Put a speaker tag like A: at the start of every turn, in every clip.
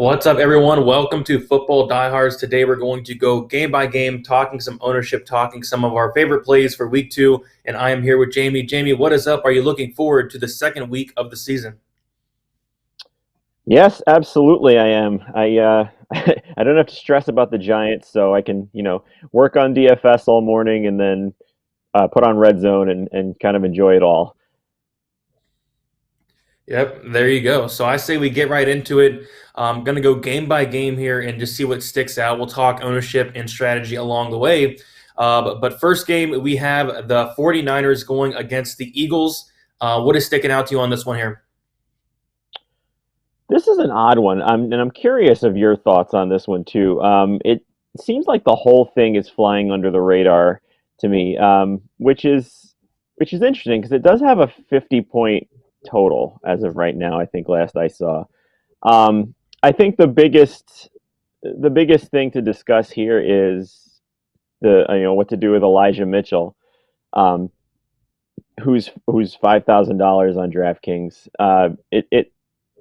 A: What's up, everyone? Welcome to Football Diehards. Today, we're going to go game by game, talking some ownership, talking some of our favorite plays for week 2. And I am here with Jamie. Jamie, what is up? Are you looking forward to the second week of the season?
B: Yes, absolutely I am. I don't have to stress about the Giants, so I can, work on DFS all morning and then put on Red Zone and kind of enjoy it all.
A: Yep, there you go. So I say we get right into it. I'm going to go game by game here and just see what sticks out. We'll talk ownership and strategy along the way. But first game, we have the 49ers going against the Eagles. What is sticking out to you on this one here?
B: This is an odd one, and I'm curious of your thoughts on this one too. It seems like the whole thing is flying under the radar to me, which is interesting because it does have a 50-point total as of right now. I think last I saw. I think the biggest thing to discuss here is the what to do with Elijah Mitchell, um, who's $5,000 on DraftKings. It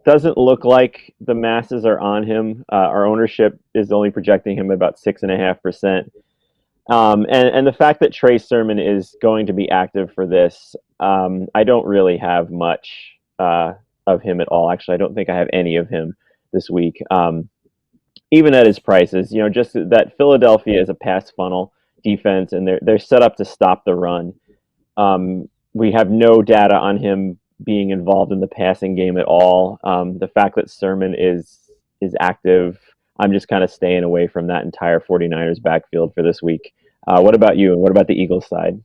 B: doesn't look like the masses are on him. Our ownership is only projecting him about 6.5%. And the fact that Trey Sermon is going to be active for this, I don't really have much of him at all. Actually, I don't think I have any of him this week. Even at his prices, just that Philadelphia is a pass funnel defense, and they're set up to stop the run. We have no data on him being involved in the passing game at all. The fact that Sermon is active, I'm just kind of staying away from that entire 49ers backfield for this week. What about you? And what about the Eagles side?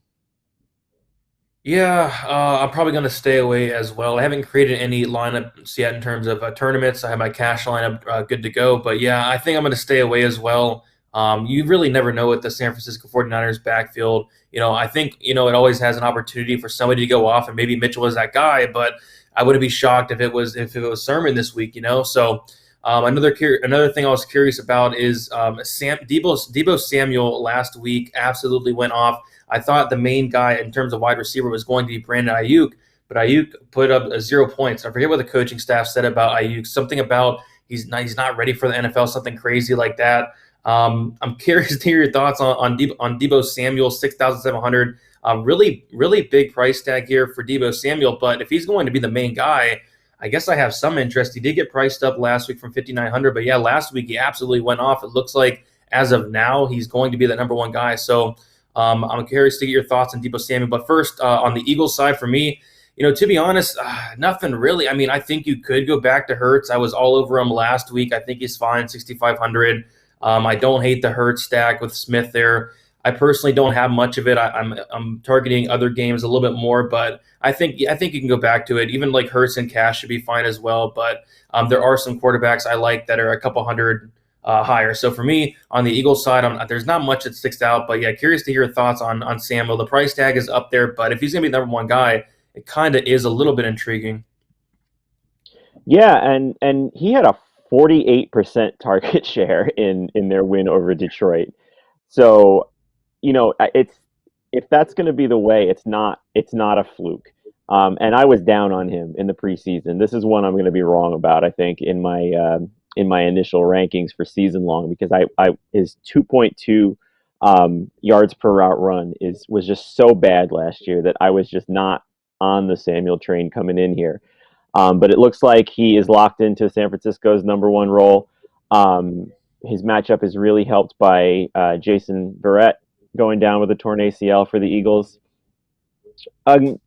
A: Yeah, I'm probably going to stay away as well. I haven't created any lineups yet in terms of tournaments. I have my cash lineup good to go. But yeah, I think I'm going to stay away as well. You really never know with the San Francisco 49ers backfield. I think, it always has an opportunity for somebody to go off, and maybe Mitchell is that guy, but I wouldn't be shocked if it was Sermon this week, So another thing I was curious about is Debo Samuel last week absolutely went off. I thought the main guy in terms of wide receiver was going to be Brandon Ayuk, but Ayuk put up 0 points. I forget what the coaching staff said about Ayuk. Something about he's not ready for the NFL, something crazy like that. I'm curious to hear your thoughts on Debo Samuel, 6,700. Really, really big price tag here for Debo Samuel, but if he's going to be the main guy, I guess I have some interest. He did get priced up last week from 5,900, but yeah, last week he absolutely went off. It looks like as of now he's going to be the number one guy. So I'm curious to get your thoughts on Debo Samuel. But first, on the Eagles side for me, to be honest, nothing really. I mean, I think you could go back to Hurts. I was all over him last week. I think he's fine, 6,500. I don't hate the Hurts stack with Smith there. I personally don't have much of it. I'm targeting other games a little bit more, but I think you can go back to it. Even like Hurts and Cash should be fine as well. But there are some quarterbacks I like that are a couple hundred higher. So for me on the Eagles side, there's not much that sticks out. But yeah, curious to hear your thoughts on Samuel. The price tag is up there, but if he's gonna be the number one guy, it kind of is a little bit intriguing.
B: Yeah, and he had a 48% target share in their win over Detroit. So, it's if that's going to be the way, it's not a fluke. And I was down on him in the preseason. This is one I'm going to be wrong about, I think, in my initial rankings for season long, because I his 2.2 yards per route run was just so bad last year that I was just not on the Samuel train coming in here. But it looks like he is locked into San Francisco's number one role. His matchup is really helped by Jason Verrett going down with a torn ACL for the Eagles. I'm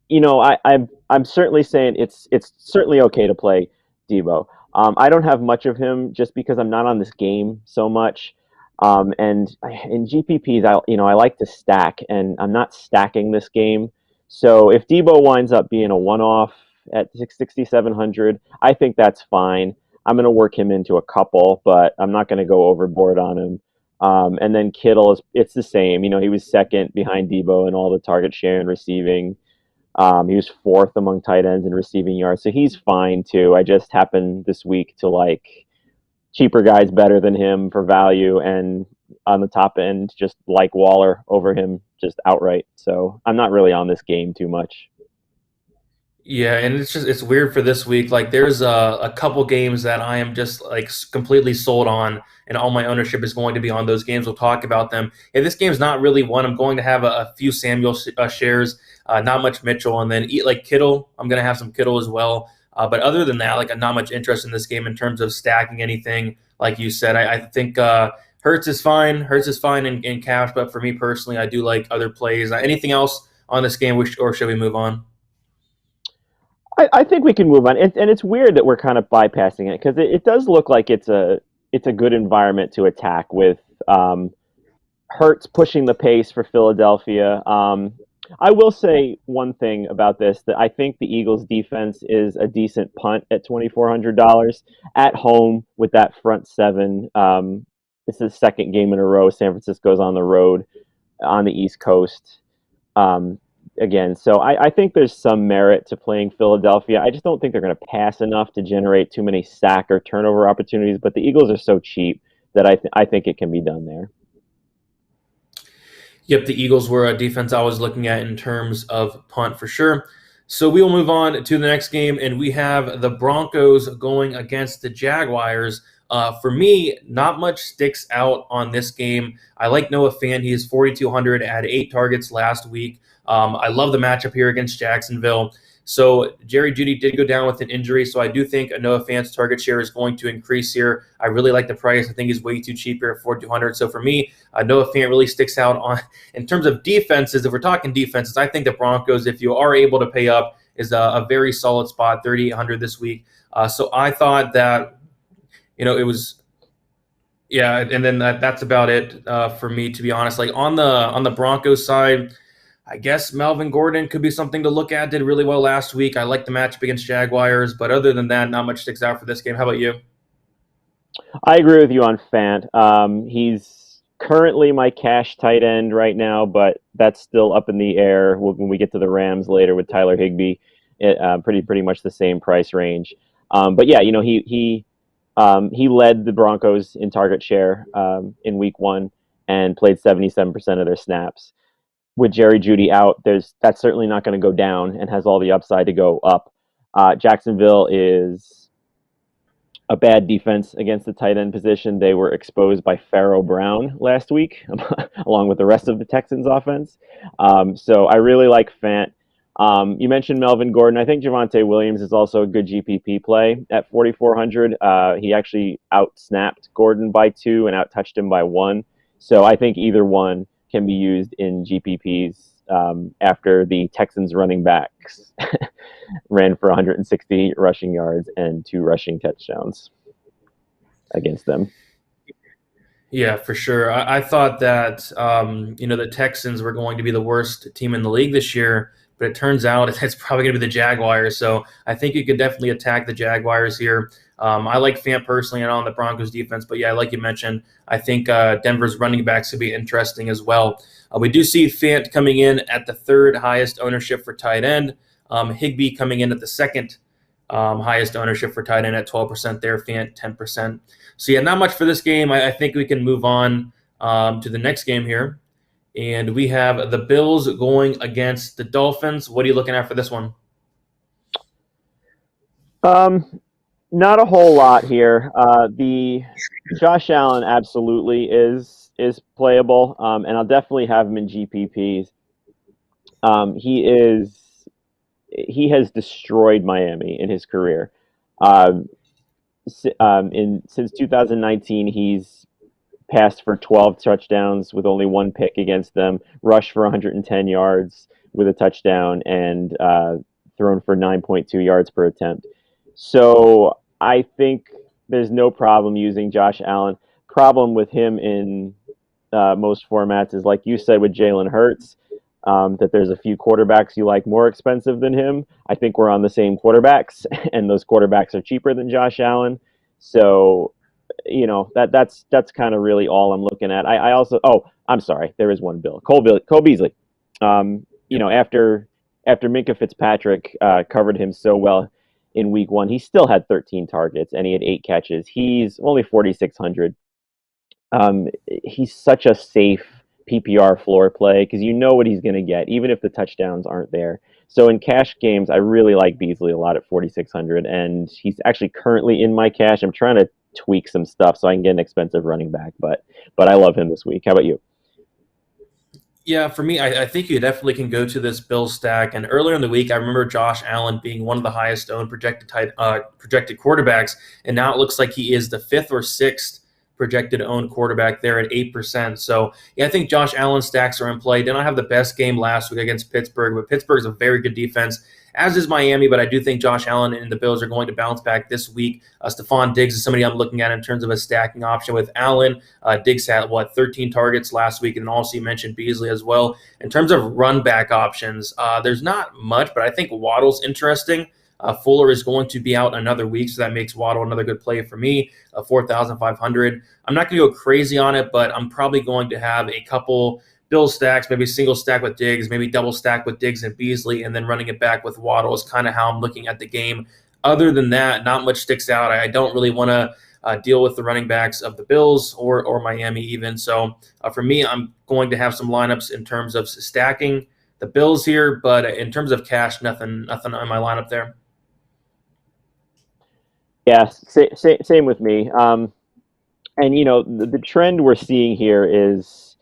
B: certainly saying it's certainly okay to play Debo. I don't have much of him just because I'm not on this game so much. And in GPPs, I like to stack, and I'm not stacking this game. So if Debo winds up being a one-off at 6,700, I think that's fine. I'm going to work him into a couple, but I'm not going to go overboard on him. And then Kittle it's the same. He was second behind Debo in all the target share and receiving. He was fourth among tight ends in receiving yards, so he's fine too. I just happened this week to like cheaper guys better than him for value, and on the top end, just like Waller over him just outright. So I'm not really on this game too much.
A: Yeah, and it's weird for this week. Like there's a couple games that I am just like completely sold on, and all my ownership is going to be on those games. We'll talk about them. And this game's not really one. I'm going to have a few Samuel shares, not much Mitchell, and then eat like Kittle. I'm going to have some Kittle as well. But other than that, like not much interest in this game in terms of stacking anything. Like you said, I think Hurts is fine. Hurts is fine in cash, but for me personally, I do like other plays. Anything else on this game, or should we move on?
B: I think we can move on, and it's weird that we're kind of bypassing it because it does look like it's a good environment to attack with Hurts pushing the pace for Philadelphia. I will say one thing about this that I think the Eagles' defense is a decent punt at $2,400 at home with that front seven. This is the second game in a row. San Francisco's on the road on the East Coast. Um, Again, so I think there's some merit to playing Philadelphia. I just don't think they're going to pass enough to generate too many sack or turnover opportunities. But the Eagles are so cheap that I think it can be done there.
A: Yep, the Eagles were a defense I was looking at in terms of punt for sure. So we will move on to the next game, and we have the Broncos going against the Jaguars. For me, not much sticks out on this game. I like Noah Fant. He is 4,200, had 8 targets last week. I love the matchup here against Jacksonville. So Jerry Jeudy did go down with an injury, so I do think Noah Fant's target share is going to increase here. I really like the price. I think he's way too cheap here at 4,200. So for me, Noah Fant really sticks out on in terms of defenses. If we're talking defenses, I think the Broncos, if you are able to pay up, is a very solid spot, 3,800 this week. So I thought that it was yeah, and then that's about it for me, to be honest. Like on the Broncos side. I guess Melvin Gordon could be something to look at. Did really well last week. I like the matchup against Jaguars, but other than that, not much sticks out for this game. How about you?
B: I agree with you on Fant. He's currently my cash tight end right now, but that's still up in the air when we get to the Rams later with Tyler Higbee. Pretty much the same price range. But yeah, he led the Broncos in target share in Week 1 and played 77% of their snaps. With Jerry Jeudy out, that's certainly not going to go down and has all the upside to go up. Jacksonville is a bad defense against the tight end position. They were exposed by Pharaoh Brown last week, along with the rest of the Texans offense. So I really like Fant. You mentioned Melvin Gordon. I think Javonte Williams is also a good GPP play at 4,400. He actually out-snapped Gordon by 2 and out-touched him by 1. So I think either one can be used in GPPs after the Texans running backs ran for 160 rushing yards and 2 rushing touchdowns against them.
A: Yeah, for sure. I thought that the Texans were going to be the worst team in the league this year, but it turns out it's probably going to be the Jaguars. So I think you could definitely attack the Jaguars here. I like Fant personally and on the Broncos defense, but yeah, like you mentioned, I think Denver's running backs could be interesting as well. We do see Fant coming in at the third highest ownership for tight end. Higbee coming in at the second highest ownership for tight end at 12% there, Fant 10%. So yeah, not much for this game. I think we can move on to the next game here. And we have the Bills going against the Dolphins. What are you looking at for this one?
B: Not a whole lot here. The Josh Allen absolutely is playable, and I'll definitely have him in GPPs. He has destroyed Miami in his career. Since 2019, he's passed for 12 touchdowns with only 1 pick against them, rushed for 110 yards with a touchdown, and thrown for 9.2 yards per attempt. So I think there's no problem using Josh Allen. Problem with him in most formats is, like you said, with Jalen Hurts, that there's a few quarterbacks you like more expensive than him. I think we're on the same quarterbacks, and those quarterbacks are cheaper than Josh Allen. So, that's kind of really all I'm looking at. I also, I'm sorry, there is one bill. Cole Beasley. After Minka Fitzpatrick covered him so well in Week 1, he still had 13 targets and he had 8 catches. He's only 4,600. He's such a safe PPR floor play because you know what he's going to get, even if the touchdowns aren't there. So in cash games, I really like Beasley a lot at 4,600, and he's actually currently in my cash. I'm trying to tweak some stuff so I can get an expensive running back, but I love him this week. How about you?
A: Yeah, for me, I think you definitely can go to this Bill stack. And earlier in the week, I remember Josh Allen being one of the highest owned projected quarterbacks, and now it looks like he is the fifth or sixth projected owned quarterback there at 8%. So yeah, I think Josh Allen stacks are in play. Did not have the best game last week against Pittsburgh, but Pittsburgh's a very good defense, as is Miami. But I do think Josh Allen and the Bills are going to bounce back this week. Stephon Diggs is somebody I'm looking at in terms of a stacking option with Allen. Diggs had 13 targets last week, and also you mentioned Beasley as well. In terms of run back options, there's not much, but I think Waddle's interesting. Fuller is going to be out another week, so that makes Waddle another good play for me. 4,500. I'm not going to go crazy on it, but I'm probably going to have a couple Bill stacks, maybe single stack with Diggs, maybe double stack with Diggs and Beasley, and then running it back with Waddle is kind of how I'm looking at the game. Other than that, not much sticks out. I don't really want to deal with the running backs of the Bills or Miami even. So for me, I'm going to have some lineups in terms of stacking the Bills here, but in terms of cash, nothing on my lineup there.
B: Yeah, same with me. And the trend we're seeing here is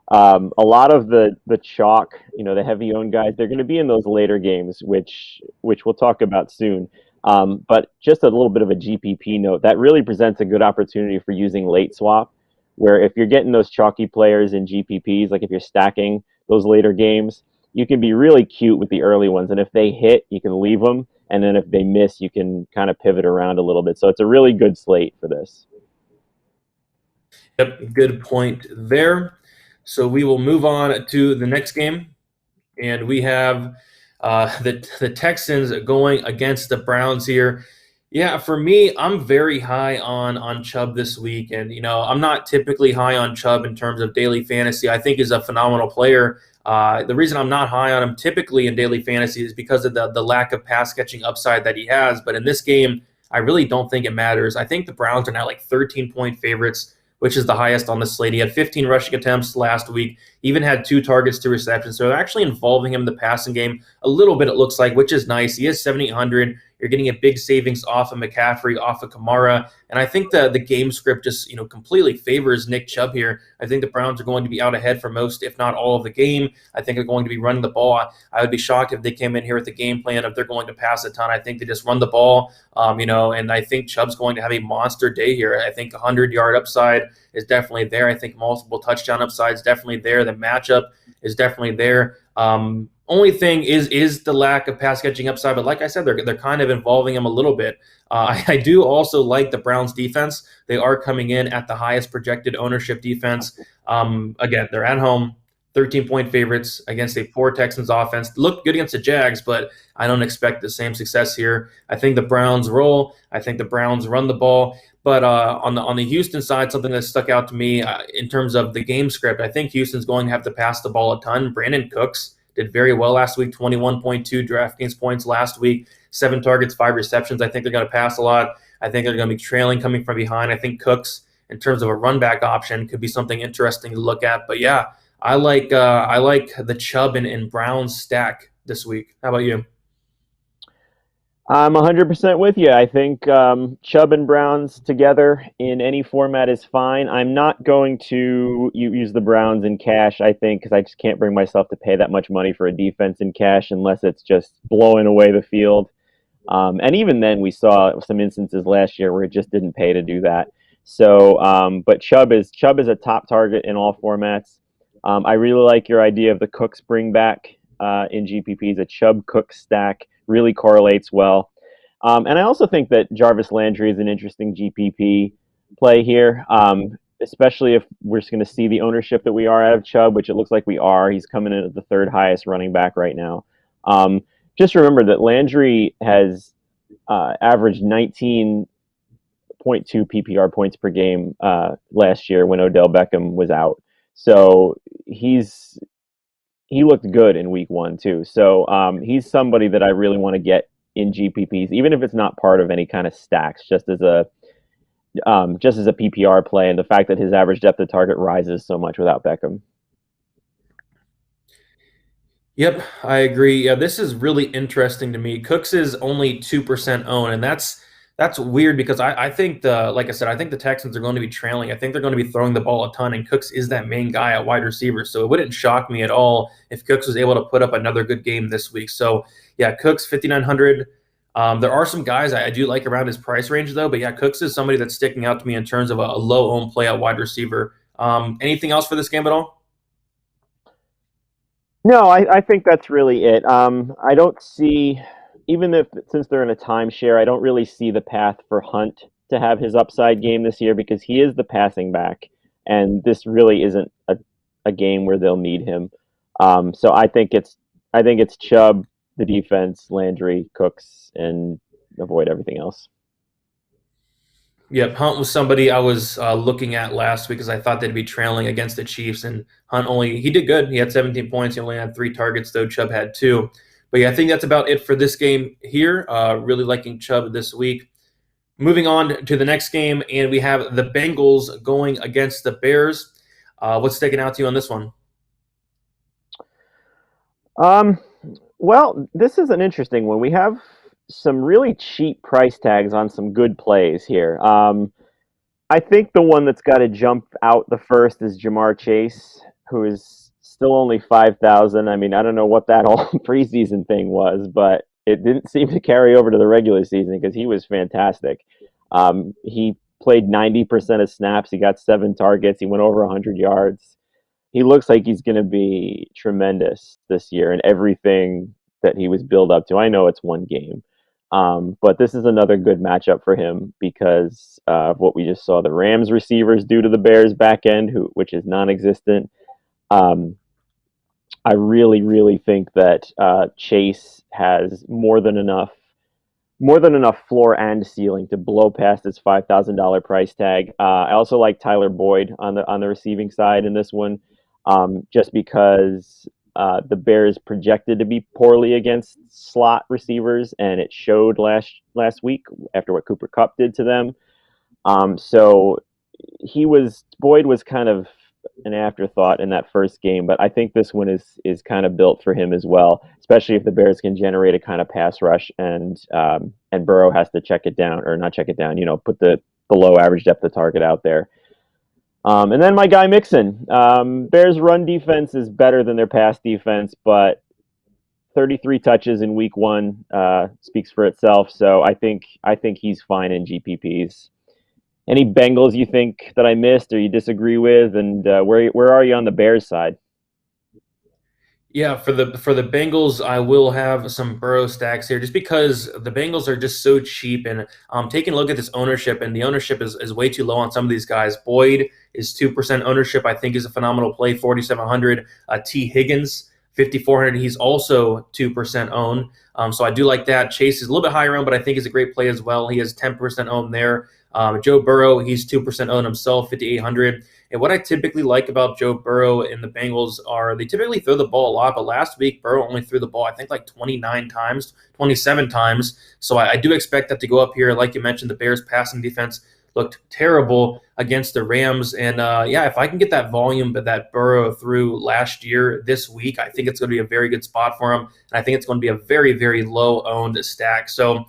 B: a lot of the chalk, the heavy owned guys. They're going to be in those later games, which we'll talk about soon. But just a little bit of a GPP note that really presents a good opportunity for using late swap, where if you're getting those chalky players in GPPs, like if you're stacking those later games, you can be really cute with the early ones, and if they hit, you can leave them. And then if they miss, you can kind of pivot around a little bit. So it's a really good slate for this.
A: Yep, good point there. So we will move on to the next game, and we have the Texans going against the Browns here. Yeah, for me, I'm very high on Chubb this week, and I'm not typically high on Chubb in terms of daily fantasy. I think he's a phenomenal player. The reason I'm not high on him typically in daily fantasy is because of the lack of pass catching upside that he has. But in this game, I really don't think it matters. I think the Browns are now like 13-point favorites, which is the highest on the slate. He had 15 rushing attempts last week, even had 2 targets, 2 receptions. So they're actually involving him in the passing game a little bit, it looks like, which is nice. He is 7,800. You're getting a big savings off of McCaffrey, off of Kamara. And I think the game script just completely favors Nick Chubb here. I think the Browns are going to be out ahead for most, if not all of the game. I think they're going to be running the ball. I would be shocked if they came in here with the game plan if they're going to pass a ton. I think they just run the ball, and I think Chubb's going to have a monster day here. I think 100-yard upside is definitely there. I think multiple touchdown upside is definitely there. The matchup is definitely there. Only thing is the lack of pass catching upside, but like I said, they're kind of involving him a little bit. I do also like the Browns defense. They are coming in at the highest projected ownership defense. Again, they're at home, 13-point favorites against a poor Texans offense. Looked good against the Jags, but I don't expect the same success here. I think the Browns roll. I think the Browns run the ball. But on the Houston side, something that stuck out to me in terms of the game script, I think Houston's going to have to pass the ball a ton. Brandon Cooks did very well last week, 21.2 DraftKings points last week, 7 targets, 5 receptions. I think they're going to pass a lot. I think they're going to be trailing coming from behind. I think Cooks, in terms of a run back option, could be something interesting to look at. But yeah, I like the Chubb and Browns stack this week. How about you?
B: I'm 100% with you. I think Chubb and Browns together in any format is fine. I'm not going to use the Browns in cash, I think, because I just can't bring myself to pay that much money for a defense in cash unless it's just blowing away the field. And even then, we saw some instances last year where it just didn't pay to do that. So, but Chubb is a top target in all formats. I really like your idea of the Cooks bring back in GPPs. A Chubb Cook stack really correlates well. And I also think that Jarvis Landry is an interesting GPP play here, especially if we're just going to see the ownership that we are out of Chubb, which it looks like we are. He's coming in at the 3rd highest running back right now. Just remember that Landry has averaged 19.2 PPR points per game last year when Odell Beckham was out. So he looked good in week 1 too. So he's somebody that I really want to get in GPPs, even if it's not part of any kind of stacks, just as a PPR play, and the fact that his average depth of target rises so much without Beckham.
A: Yep, I agree. Yeah, this is really interesting to me. Cooks is only 2% owned, and that's weird because I think like I said, I think the Texans are going to be trailing. I think they're going to be throwing the ball a ton, and Cooks is that main guy at wide receiver. So it wouldn't shock me at all if Cooks was able to put up another good game this week. So yeah, Cooks 5,900. There are some guys I do like around his price range though, but yeah, Cooks is somebody that's sticking out to me in terms of a low owned play at wide receiver. Anything else for this game at all?
B: No, I think that's really it. I don't see, even if since they're in a timeshare, I don't really see the path for Hunt to have his upside game this year because he is the passing back, and this really isn't a game where they'll need him. So I think it's Chubb, the defense, Landry, Cooks, and avoid everything else.
A: Yep, Hunt was somebody I was looking at last week because I thought they'd be trailing against the Chiefs, and Hunt he did good. He had 17 points. He only had 3 targets, though Chubb had two. But yeah, I think that's about it for this game here. Really liking Chubb this week. Moving on to the next game, and we have the Bengals going against the Bears. What's sticking out to you on this one?
B: Um, well, this is an interesting one. We have some really cheap price tags on some good plays here. I think the one that's got to jump out the first is Jamar Chase, who is still only 5,000. I mean, I don't know what that whole preseason thing was, but it didn't seem to carry over to the regular season because he was fantastic. He played 90% of snaps. He got 7 targets. He went over 100 yards. He looks like he's going to be tremendous this year and everything that he was built up to. I know it's one game, but this is another good matchup for him because of what we just saw the Rams receivers do to the Bears back end, which is non-existent. Um, I really, really think that Chase has more than enough floor and ceiling to blow past his $5,000 price tag. I also like Tyler Boyd on the receiving side in this one, just because the Bears projected to be poorly against slot receivers, and it showed last week after what Cooper Kupp did to them. So Boyd was kind of an afterthought in that first game, but I think this one is kind of built for him as well, especially if the Bears can generate a kind of pass rush and Burrow has to check it down or not check it down, put the below average depth of target out there. And then my guy Mixon. Bears run defense is better than their pass defense, but 33 touches in week one speaks for itself. So I think he's fine in GPPs. Any Bengals you think that I missed or you disagree with, and where are you on the Bears side?
A: Yeah, for the Bengals, I will have some Burrow stacks here just because the Bengals are just so cheap. And taking a look at this ownership, and the ownership is way too low on some of these guys. Boyd is 2% ownership. I think is a phenomenal play, 4,700. T Higgins, 5,400. He's also 2% owned. So I do like that. Chase is a little bit higher owned, but I think he's a great play as well. He has 10% owned there. Joe Burrow, he's 2% owned himself, 5,800. And what I typically like about Joe Burrow and the Bengals are they typically throw the ball a lot, but last week Burrow only threw the ball, I think, like 29 times, 27 times. So I do expect that to go up here. Like you mentioned, the Bears' passing defense looked terrible against the Rams. And yeah, if I can get that volume that Burrow threw last year this week, I think it's going to be a very good spot for him. And I think it's going to be a very, very low owned stack. So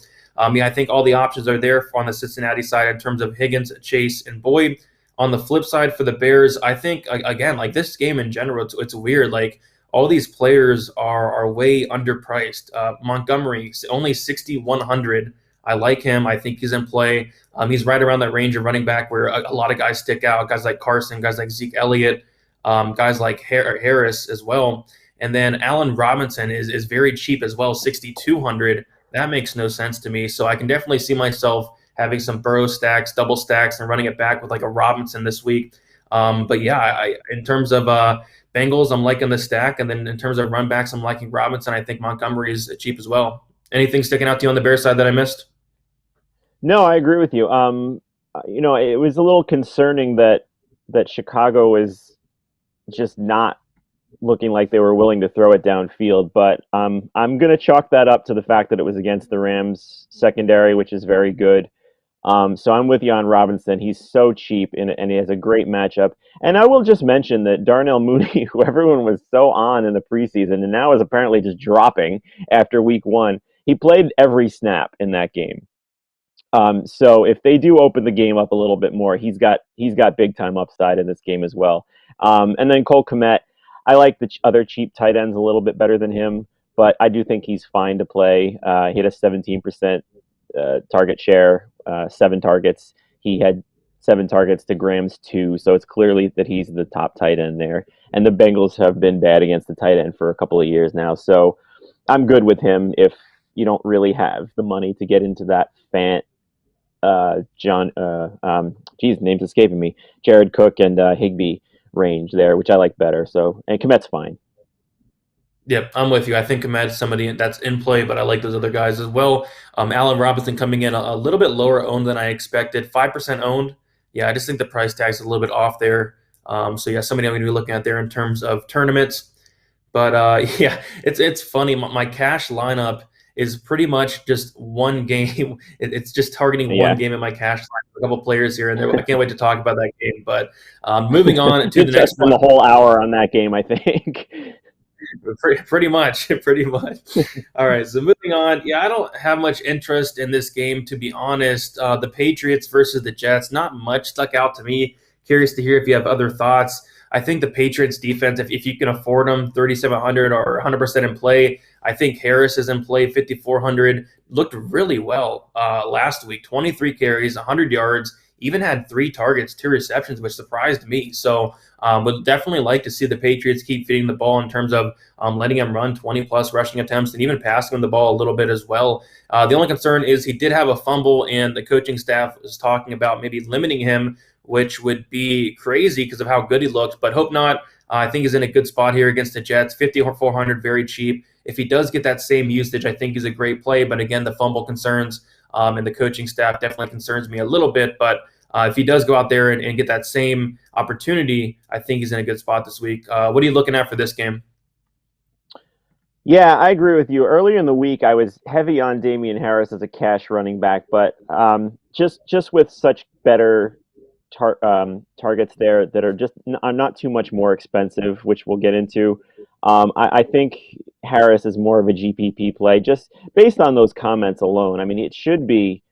A: yeah, I think all the options are there on the Cincinnati side in terms of Higgins, Chase, and Boyd. On the flip side for the Bears, I think again, like this game in general, it's weird. Like all these players are way underpriced. Montgomery only 6,100. I like him. I think he's in play. He's right around that range of running back where a lot of guys stick out. Guys like Carson, guys like Zeke Elliott, guys like Harris as well. And then Allen Robinson is very cheap as well, 6,200. That makes no sense to me. So I can definitely see myself having some Burrow stacks, double stacks, and running it back with like a Robinson this week. But yeah, in terms of Bengals, I'm liking the stack, and then in terms of run backs, I'm liking Robinson. I think Montgomery is cheap as well. Anything sticking out to you on the Bears side that I missed?
B: No, I agree with you. It was a little concerning that Chicago was just not looking like they were willing to throw it downfield. But I'm going to chalk that up to the fact that it was against the Rams secondary, which is very good. So I'm with you on Robinson. He's so cheap, and he has a great matchup. And I will just mention that Darnell Mooney, who everyone was so on in the preseason, and now is apparently just dropping after week one, he played every snap in that game. So if they do open the game up a little bit more, he's got big time upside in this game as well. And then Cole Kmet, I like the other cheap tight ends a little bit better than him, but I do think he's fine to play. He had a 17% target share, 7 targets. He had 7 targets to Graham's 2, so it's clearly that he's the top tight end there. And the Bengals have been bad against the tight end for a couple of years now, so I'm good with him if you don't really have the money to get into that name's escaping me. Jared Cook and Higbee range there, which I like better. So, and Komet's fine.
A: Yep, I'm with you. I think Ahmed's somebody that's in play, but I like those other guys as well. Allen Robinson coming in a little bit lower owned than I expected, 5% owned. Yeah, I just think the price tag's a little bit off there. So yeah, somebody I'm going to be looking at there in terms of tournaments. But yeah, it's funny. My cash lineup is pretty much just one game. It's just targeting
B: Yeah.
A: one game in my cash lineup. A couple players here and there. I can't wait to talk about that game. But moving on to the next
B: one.
A: one.
B: The whole hour on that game, I think.
A: Pretty much. All right, so moving on. Yeah, I don't have much interest in this game, to be honest. The Patriots versus the Jets, not much stuck out to me. Curious to hear if you have other thoughts. I think the Patriots defense, if you can afford them, 3,700 or 100% in play. I think Harris is in play, 5,400. Looked really well last week, 23 carries, 100 yards, even had 3 targets, 2 receptions, which surprised me. So would definitely like to see the Patriots keep feeding the ball in terms of letting him run 20-plus rushing attempts and even passing him the ball a little bit as well. The only concern is he did have a fumble, and the coaching staff is talking about maybe limiting him, which would be crazy because of how good he looked, but hope not. I think he's in a good spot here against the Jets, 5,400, very cheap. If he does get that same usage, I think he's a great play, but again, the fumble concerns and the coaching staff definitely concerns me a little bit, but if he does go out there and get that same opportunity, I think he's in a good spot this week. What are you looking at for this game?
B: Yeah, I agree with you. Earlier in the week, I was heavy on Damian Harris as a cash running back, but just with such better targets there that are just not too much more expensive, which we'll get into. I think Harris is more of a GPP play, just based on those comments alone. I mean, it should be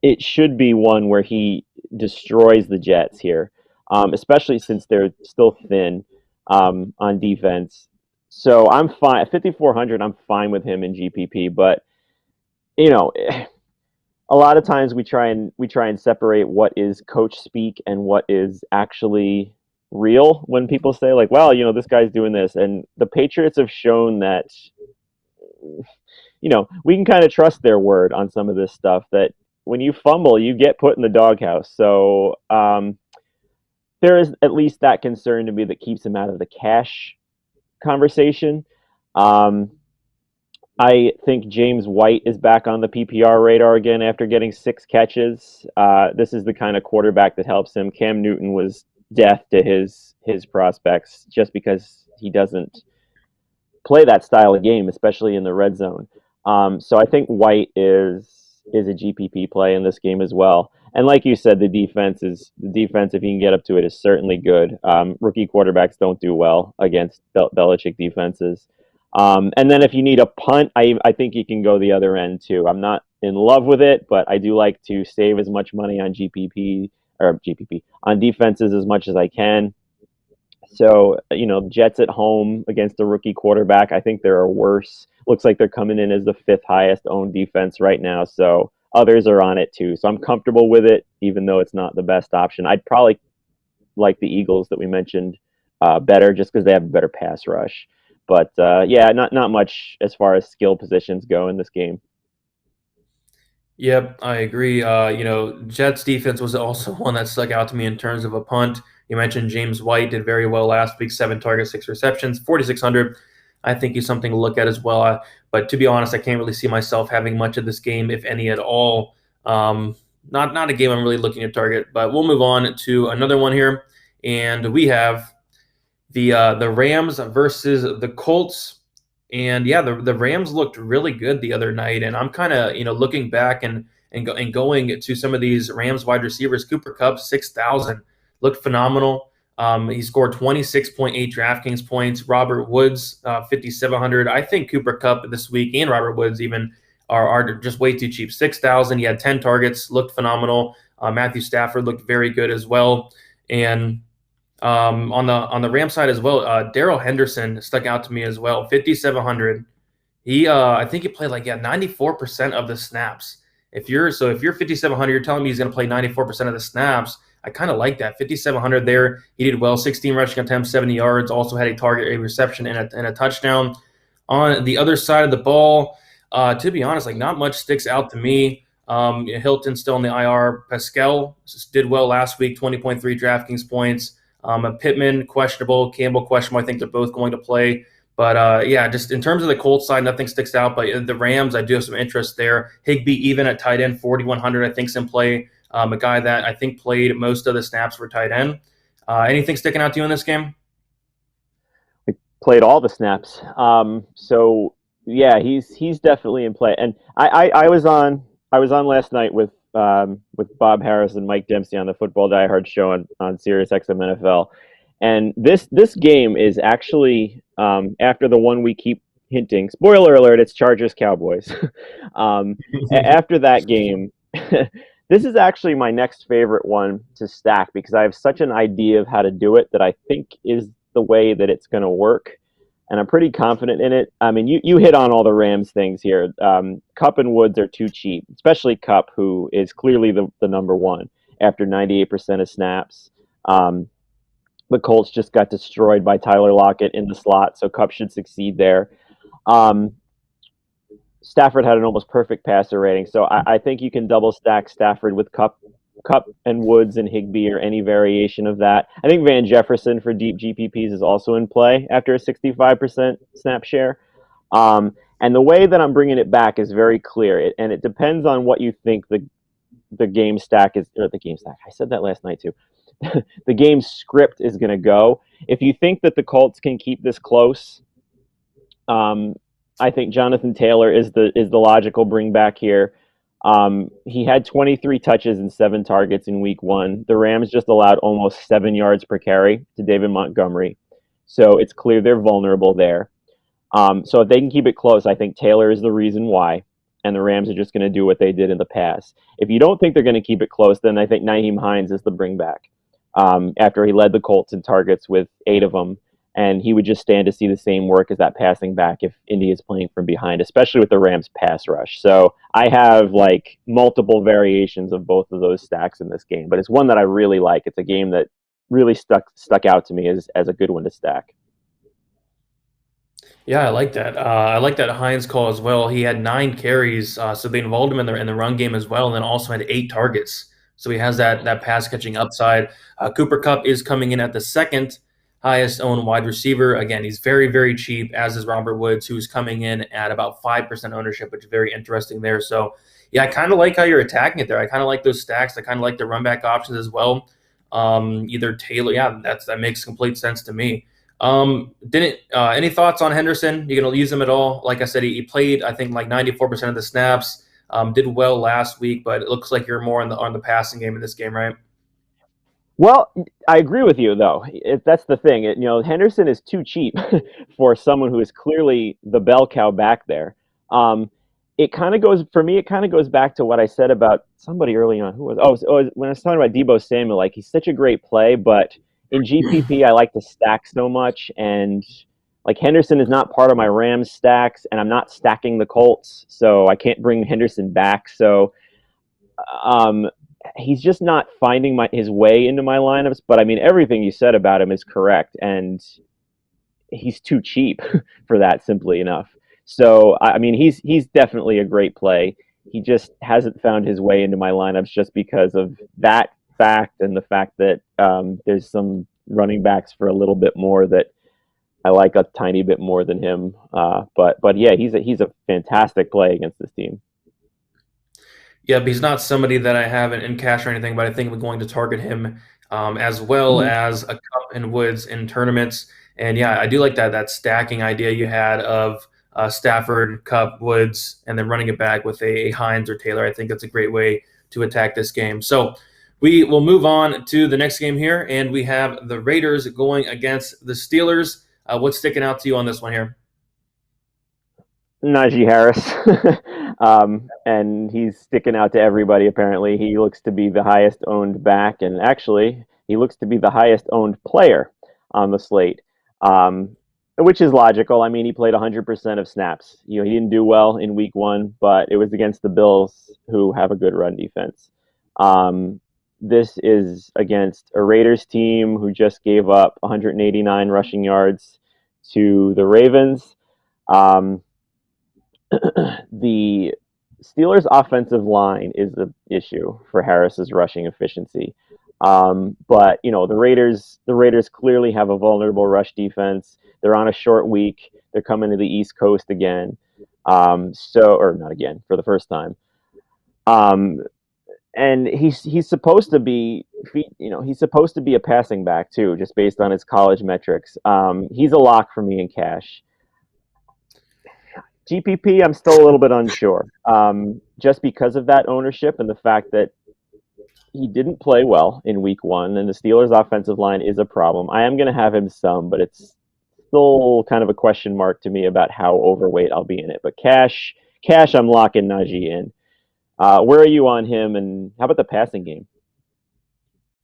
B: one where he destroys the Jets here, especially since they're still thin on defense. So I'm fine at 5,400. I'm fine with him in GPP, but you know, a lot of times we try and separate what is coach speak and what is actually real when people say like, well, this guy's doing this, and the Patriots have shown that we can kind of trust their word on some of this stuff, that when you fumble, you get put in the doghouse. So there is at least that concern to me that keeps him out of the cash conversation. I think James White is back on the PPR radar again after getting 6 catches. This is the kind of quarterback that helps him. Cam Newton was death to his prospects just because he doesn't play that style of game, especially in the red zone. So I think White is a GPP play in this game as well. And like you said, the defense, if you can get up to it, is certainly good. Rookie quarterbacks don't do well against Belichick defenses. And then if you need a punt, I think you can go the other end too. I'm not in love with it, but I do like to save as much money on GPP on defenses as much as I can. So, Jets at home against a rookie quarterback, I think there are worse. Looks like they're coming in as the 5th highest owned defense right now. So others are on it too. So I'm comfortable with it, even though it's not the best option. I'd probably like the Eagles that we mentioned better just because they have a better pass rush. But yeah, not much as far as skill positions go in this game.
A: Yep, I agree. Jets defense was also one that stuck out to me in terms of a punt. You mentioned James White did very well last week, 7 targets, 6 receptions, 4,600. I think he's something to look at as well. But to be honest, I can't really see myself having much of this game, if any at all. Not a game I'm really looking to target. But we'll move on to another one here, and we have the Rams versus the Colts. And yeah, the Rams looked really good the other night, and I'm kind of looking back and and going to some of these Rams wide receivers. Cooper Kupp, 6,000, looked phenomenal. He scored 26.8 DraftKings points. Robert Woods, 5,700. I think Cooper Kupp this week and Robert Woods even are just way too cheap. 6,000. He had 10 targets, looked phenomenal. Matthew Stafford looked very good as well. And on the Ram side as well, Daryl Henderson stuck out to me as well. 5,700. I think he played 94% of the snaps. If you're 5,700, you're telling me he's going to play 94% of the snaps. I kind of like that. 5,700 there. He did well. 16 rushing attempts, 70 yards. Also had a target, a reception, and a touchdown. On the other side of the ball, to be honest, not much sticks out to me. Hilton still in the IR. Pascal did well last week, 20.3 DraftKings points. Pittman, questionable. Campbell, questionable. I think they're both going to play. But, just in terms of the Colts side, nothing sticks out. But the Rams, I do have some interest there. Higbee, even at tight end, 4,100, I think, is in play. A guy that I think played most of the snaps for tight end. Anything sticking out to you in this game?
B: We played all the snaps. He's definitely in play. And I was on last night with Bob Harris and Mike Dempsey on the Football Diehards show on Sirius XM NFL. And this game is actually, after the one we keep hinting, spoiler alert, it's Chargers Cowboys. After that game, this is actually my next favorite one to stack because I have such an idea of how to do it that I think is the way that it's going to work. And I'm pretty confident in it. I mean, you hit on all the Rams things here. Kupp and Woods are too cheap, especially Kupp, who is clearly the number one after 98% of snaps. The Colts just got destroyed by Tyler Lockett in the slot, so Kupp should succeed there. Stafford had an almost perfect passer rating, so I think you can double stack Stafford with Kupp and Woods and Higbee or any variation of that. I think Van Jefferson for deep GPPs is also in play after a 65% snap share. And the way that I'm bringing it back is very clear, and it depends on what you think the game stack is, or the game stack. I said that last night too. The game script is going to go. If you think that the Colts can keep this close, I think Jonathan Taylor is the logical bring back here. He had 23 touches and 7 targets in week 1. The Rams just allowed almost 7 yards per carry to David Montgomery. So it's clear they're vulnerable there. So if they can keep it close, I think Taylor is the reason why. And the Rams are just going to do what they did in the past. If you don't think they're going to keep it close, then I think Nyheim Hines is the bring back. After he led the Colts in targets with 8 of them. And he would just stand to see the same work as that passing back if Indy is playing from behind, especially with the Rams pass rush. So I have multiple variations of both of those stacks in this game, but it's one that I really like. It's a game that really stuck out to me as a good one to stack.
A: Yeah, I like that. I like that Hines call as well. He had 9 carries, so they involved him in the run game as well, and then also had 8 targets. So he has that pass catching upside. Cooper Kupp is coming in at the second highest owned wide receiver. Again, he's very, very cheap, as is Robert Woods, who's coming in at about 5% ownership, which is very interesting there. So, yeah, I kind of like how you're attacking it there. I kind of like those stacks. I kind of like the run back options as well. Either Taylor, that makes complete sense to me. Any thoughts on Henderson? You gonna use him at all? Like I said, he played, I think, 94% of the snaps. Did well last week, but it looks like you're more on the passing game in this game, right?
B: Well, I agree with you, though. That's the thing. Henderson is too cheap for someone who is clearly the bell cow back there. It kind of goes back to what I said about somebody early on. Who was? When I was talking about Devos Samuel, he's such a great play, but in GPP, I like to stack so much, and Henderson is not part of my Rams stacks, and I'm not stacking the Colts, so I can't bring Henderson back. So, he's just not finding his way into my lineups. But I mean, everything you said about him is correct, and he's too cheap for that, simply enough. So I mean, he's definitely a great play. He just hasn't found his way into my lineups just because of that fact and the fact that there's some running backs for a little bit more that I like a tiny bit more than him. But yeah, he's a fantastic play against this team.
A: Yeah, but he's not somebody that I have in cash or anything, but I think we're going to target him as well as a Kupp and Woods in tournaments. And yeah, I do like that stacking idea you had of Stafford, Kupp, Woods, and then running it back with a Hines or Taylor. I think that's a great way to attack this game. So we will move on to the next game here, and we have the Raiders going against the Steelers. What's sticking out to you on this one here?
B: Najee Harris. And he's sticking out to everybody, apparently. He looks to be the highest owned back, and actually, he looks to be the highest owned player on the slate, which is logical. I mean, he played 100% of snaps. He didn't do well in week one, but it was against the Bills, who have a good run defense. This is against a Raiders team who just gave up 189 rushing yards to the Ravens. The Steelers' offensive line is the issue for Harris's rushing efficiency. But the Raiders clearly have a vulnerable rush defense. They're on a short week. They're coming to the East Coast again. Or not again, for the first time. And he's supposed to be, he's supposed to be a passing back too, just based on his college metrics. He's a lock for me in cash. GPP, I'm still a little bit unsure, just because of that ownership and the fact that he didn't play well in week one, and the Steelers' offensive line is a problem. I am going to have him some, but it's still kind of a question mark to me about how overweight I'll be in it. But cash, I'm locking Najee in. Where are you on him, and how about the passing game?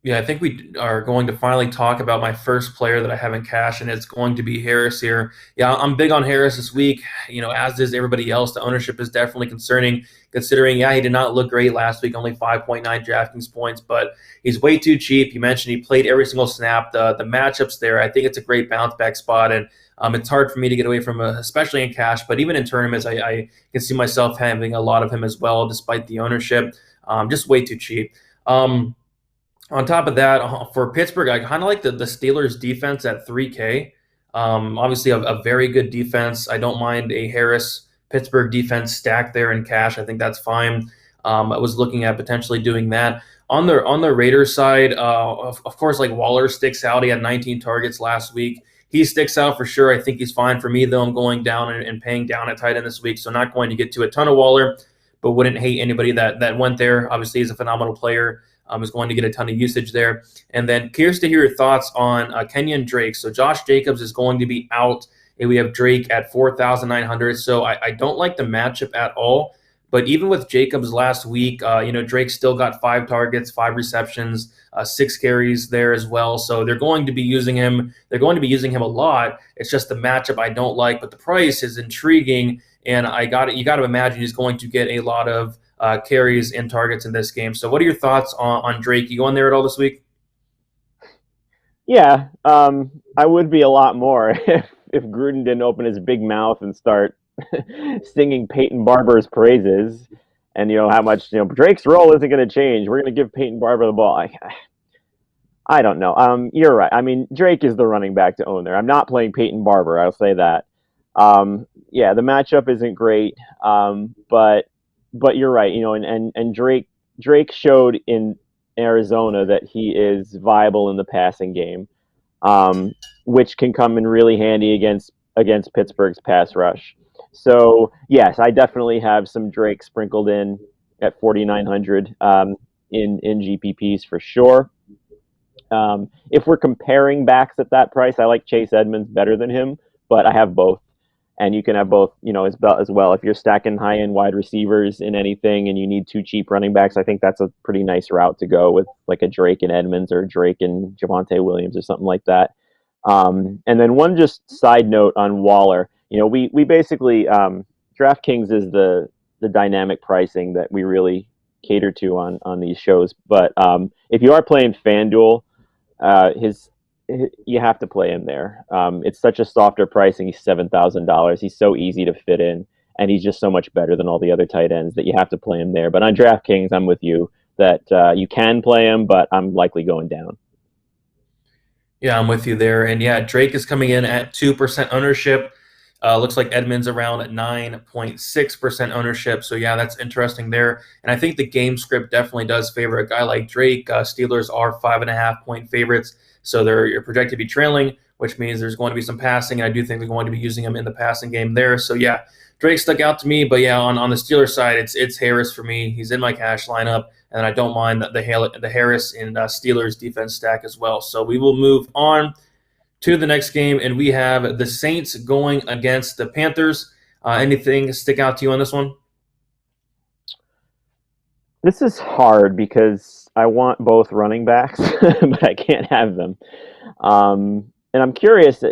A: Yeah, I think we are going to finally talk about my first player that I have in cash, and it's going to be Harris here. Yeah, I'm big on Harris this week, as is everybody else. The ownership is definitely concerning, considering, he did not look great last week, only 5.9 DraftKings points, but he's way too cheap. You mentioned he played every single snap. The matchups there, I think it's a great bounce back spot, and it's hard for me to get away from, especially in cash, but even in tournaments, I can see myself having a lot of him as well, despite the ownership. Just way too cheap. On top of that, for Pittsburgh, I kind of like the Steelers' defense at 3K. Obviously, a very good defense. I don't mind a Harris Pittsburgh defense stack there in cash. I think that's fine. I was looking at potentially doing that. On the Raiders side, of course, like Waller sticks out. He had 19 targets last week. He sticks out for sure. I think he's fine for me, though. I'm going down and paying down at tight end this week, so not going to get to a ton of Waller, but wouldn't hate anybody that went there. Obviously, he's a phenomenal player. Is going to get a ton of usage there. And then curious to hear your thoughts on Kenyan Drake. So Josh Jacobs is going to be out, and we have Drake at 4,900. So I don't like the matchup at all. But even with Jacobs last week, Drake still got 5 targets, 5 receptions, 6 carries there as well. So they're going to be using him. They're going to be using him a lot. It's just the matchup I don't like, but the price is intriguing. And you got to imagine he's going to get a lot of carries and targets in this game. So what are your thoughts on Drake? You going there at all this week?
B: Yeah, I would be a lot more if Gruden didn't open his big mouth and start singing Peyton Barber's praises, and how much Drake's role isn't going to change. We're going to give Peyton Barber the ball. I don't know. You're right. I mean, Drake is the running back to own there. I'm not playing Peyton Barber. I'll say that. Yeah, the matchup isn't great, but you're right. And Drake showed in Arizona that he is viable in the passing game, which can come in really handy against Pittsburgh's pass rush. So yes, I definitely have some Drake sprinkled in at 4,900 in GPPs for sure. If we're comparing backs at that price, I like Chase Edmonds better than him, but I have both. And you can have both, as well. If you're stacking high-end wide receivers in anything and you need 2 cheap running backs, I think that's a pretty nice route to go with, like a Drake and Edmonds or Drake and Javonte Williams or something like that. And then one just side note on Waller. We basically DraftKings is the dynamic pricing that we really cater to on these shows. But if you are playing FanDuel, you have to play him there. It's such a softer pricing. He's $7,000. He's so easy to fit in, and he's just so much better than all the other tight ends that you have to play him there. But on DraftKings, I'm with you that you can play him, but I'm likely going down.
A: Yeah, I'm with you there. And yeah, Drake is coming in at 2% ownership. Looks like Edmonds around 9.6% ownership. So yeah, that's interesting there. And I think the game script definitely does favor a guy like Drake. Steelers are 5.5 point favorites. So you're projected to be trailing. which means there's going to be some passing, and I do think they're going to be using him in the passing game there. So yeah, Drake stuck out to me, but yeah, on the Steelers side, it's Harris for me. He's in my cash lineup, and I don't mind the Harris and Steelers defense stack as well. So we will move on to the next game, and we have the Saints going against the Panthers. Anything stick out to you on this one?
B: This is hard because I want both running backs, but I can't have them. And I'm curious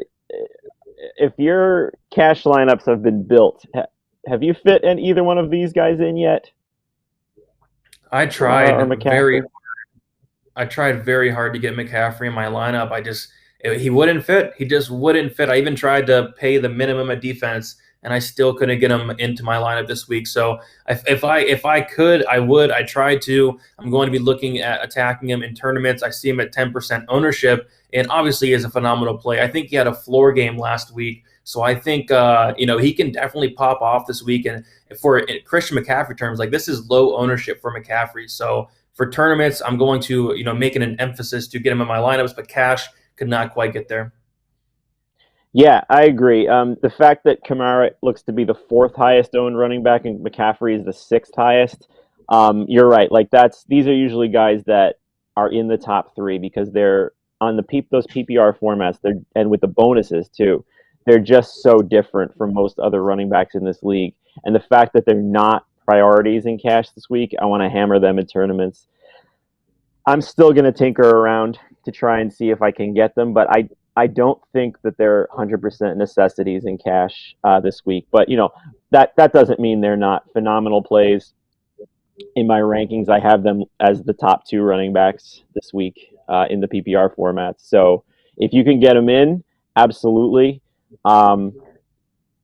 B: if your cash lineups have been built. Have you fit in either one of these guys in yet?
A: I
B: Or
A: tried
B: McCaffrey?
A: I tried very hard to get McCaffrey in my lineup. He wouldn't fit. He just wouldn't fit. I even tried to pay the minimum of defense, and I still couldn't get him into my lineup this week. So if I could, I would. I tried to. I'm going to be looking at attacking him in tournaments. I see him at 10% ownership, and obviously he is a phenomenal play. I think he had a floor game last week, so I think he can definitely pop off this week. And for Christian McCaffrey terms, like this is low ownership for McCaffrey. So for tournaments, I'm going to make it an emphasis to get him in my lineups, but cash could not quite get there.
B: Yeah, I agree. The fact that Kamara looks to be the fourth highest owned running back and McCaffrey is the sixth highest, you're right. Like these are usually guys that are in the top three because they're on those PPR formats. And with the bonuses too, they're just so different from most other running backs in this league. And the fact that they're not priorities in cash this week, I want to hammer them in tournaments. I'm still going to tinker around to try and see if I can get them, but I don't think that they're 100% necessities in cash this week. But that doesn't mean they're not phenomenal plays. In my rankings, I have them as the top two running backs this week in the PPR formats. So if you can get them in, absolutely. One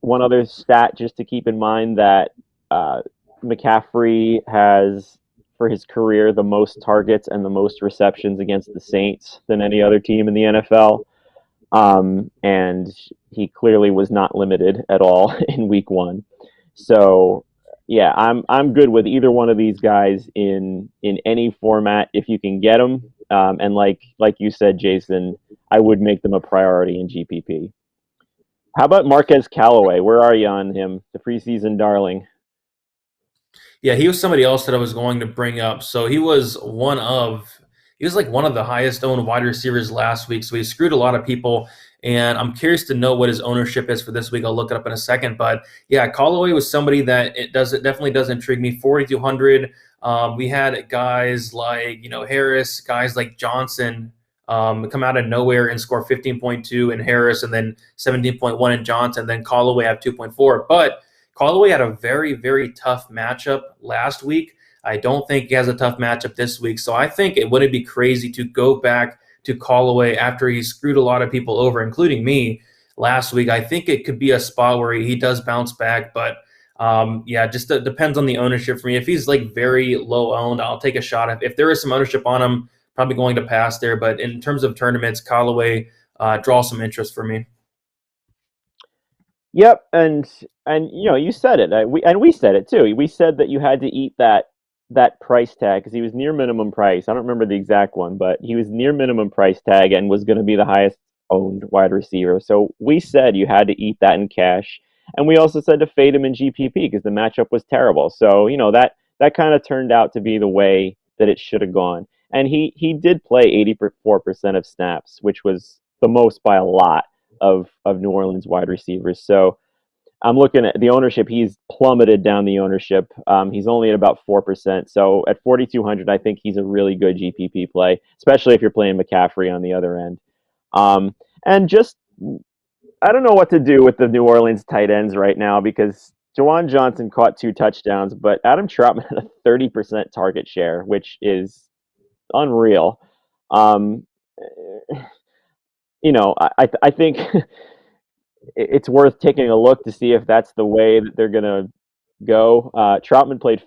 B: other stat just to keep in mind that McCaffrey has, for his career, the most targets and the most receptions against the Saints than any other team in the NFL. And he clearly was not limited at all in week one. So yeah, I'm good with either one of these guys in any format if you can get them. And like you said, Jason, I would make them a priority in GPP. How about Marquez Callaway? Where are you on him? The preseason darling.
A: Yeah, he was somebody else that I was going to bring up. So he was one of the highest owned wide receivers last week. So he screwed a lot of people. And I'm curious to know what his ownership is for this week. I'll look it up in a second. But yeah, Callaway was somebody that it definitely does intrigue me. 4,200. We had guys like Harris, guys like Johnson come out of nowhere and score 15.2 in Harris, and then 17.1 in Johnson. Then Callaway have 2.4. But Callaway had a very, very tough matchup last week. I don't think he has a tough matchup this week. So I think it wouldn't be crazy to go back to Callaway after he screwed a lot of people over, including me last week. I think it could be a spot where he does bounce back. But yeah, just depends on the ownership for me. If he's like very low owned, I'll take a shot. If there is some ownership on him, probably going to pass there. But in terms of tournaments, Callaway draws some interest for me.
B: Yep, and you said it. We said it too. We said that you had to eat that price tag because he was near minimum price. I don't remember the exact one, but he was near minimum price tag and was going to be the highest owned wide receiver. So we said you had to eat that in cash, and we also said to fade him in GPP because the matchup was terrible. So that kind of turned out to be the way that it should have gone. And he did play 84% of snaps, which was the most by a lot of New Orleans wide receivers. So I'm looking at the ownership. He's plummeted down the ownership. He's only at about 4%. So at 4,200, I think he's a really good GPP play, especially if you're playing McCaffrey on the other end. And just, I don't know what to do with the New Orleans tight ends right now because Juwan Johnson caught 2 touchdowns, but Adam Troutman had a 30% target share, which is unreal. I think it's worth taking a look to see if that's the way that they're going to go. Troutman played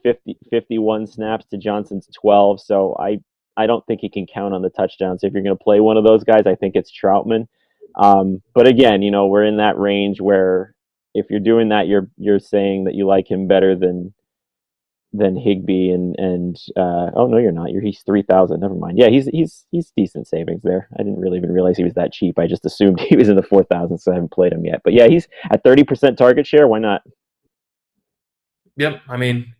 B: 51 snaps to Johnson's 12, so I don't think he can count on the touchdowns. If you're going to play one of those guys, I think it's Troutman. But again, we're in that range where if you're doing that, you're saying that you like him better than than Higbee and oh no, you're not. He's 3,000. Never mind. Yeah, he's decent savings there. I didn't really even realize he was that cheap. I just assumed he was in the 4,000, so I haven't played him yet. But yeah, he's at 30% target share. Why not?
A: Yep. I mean,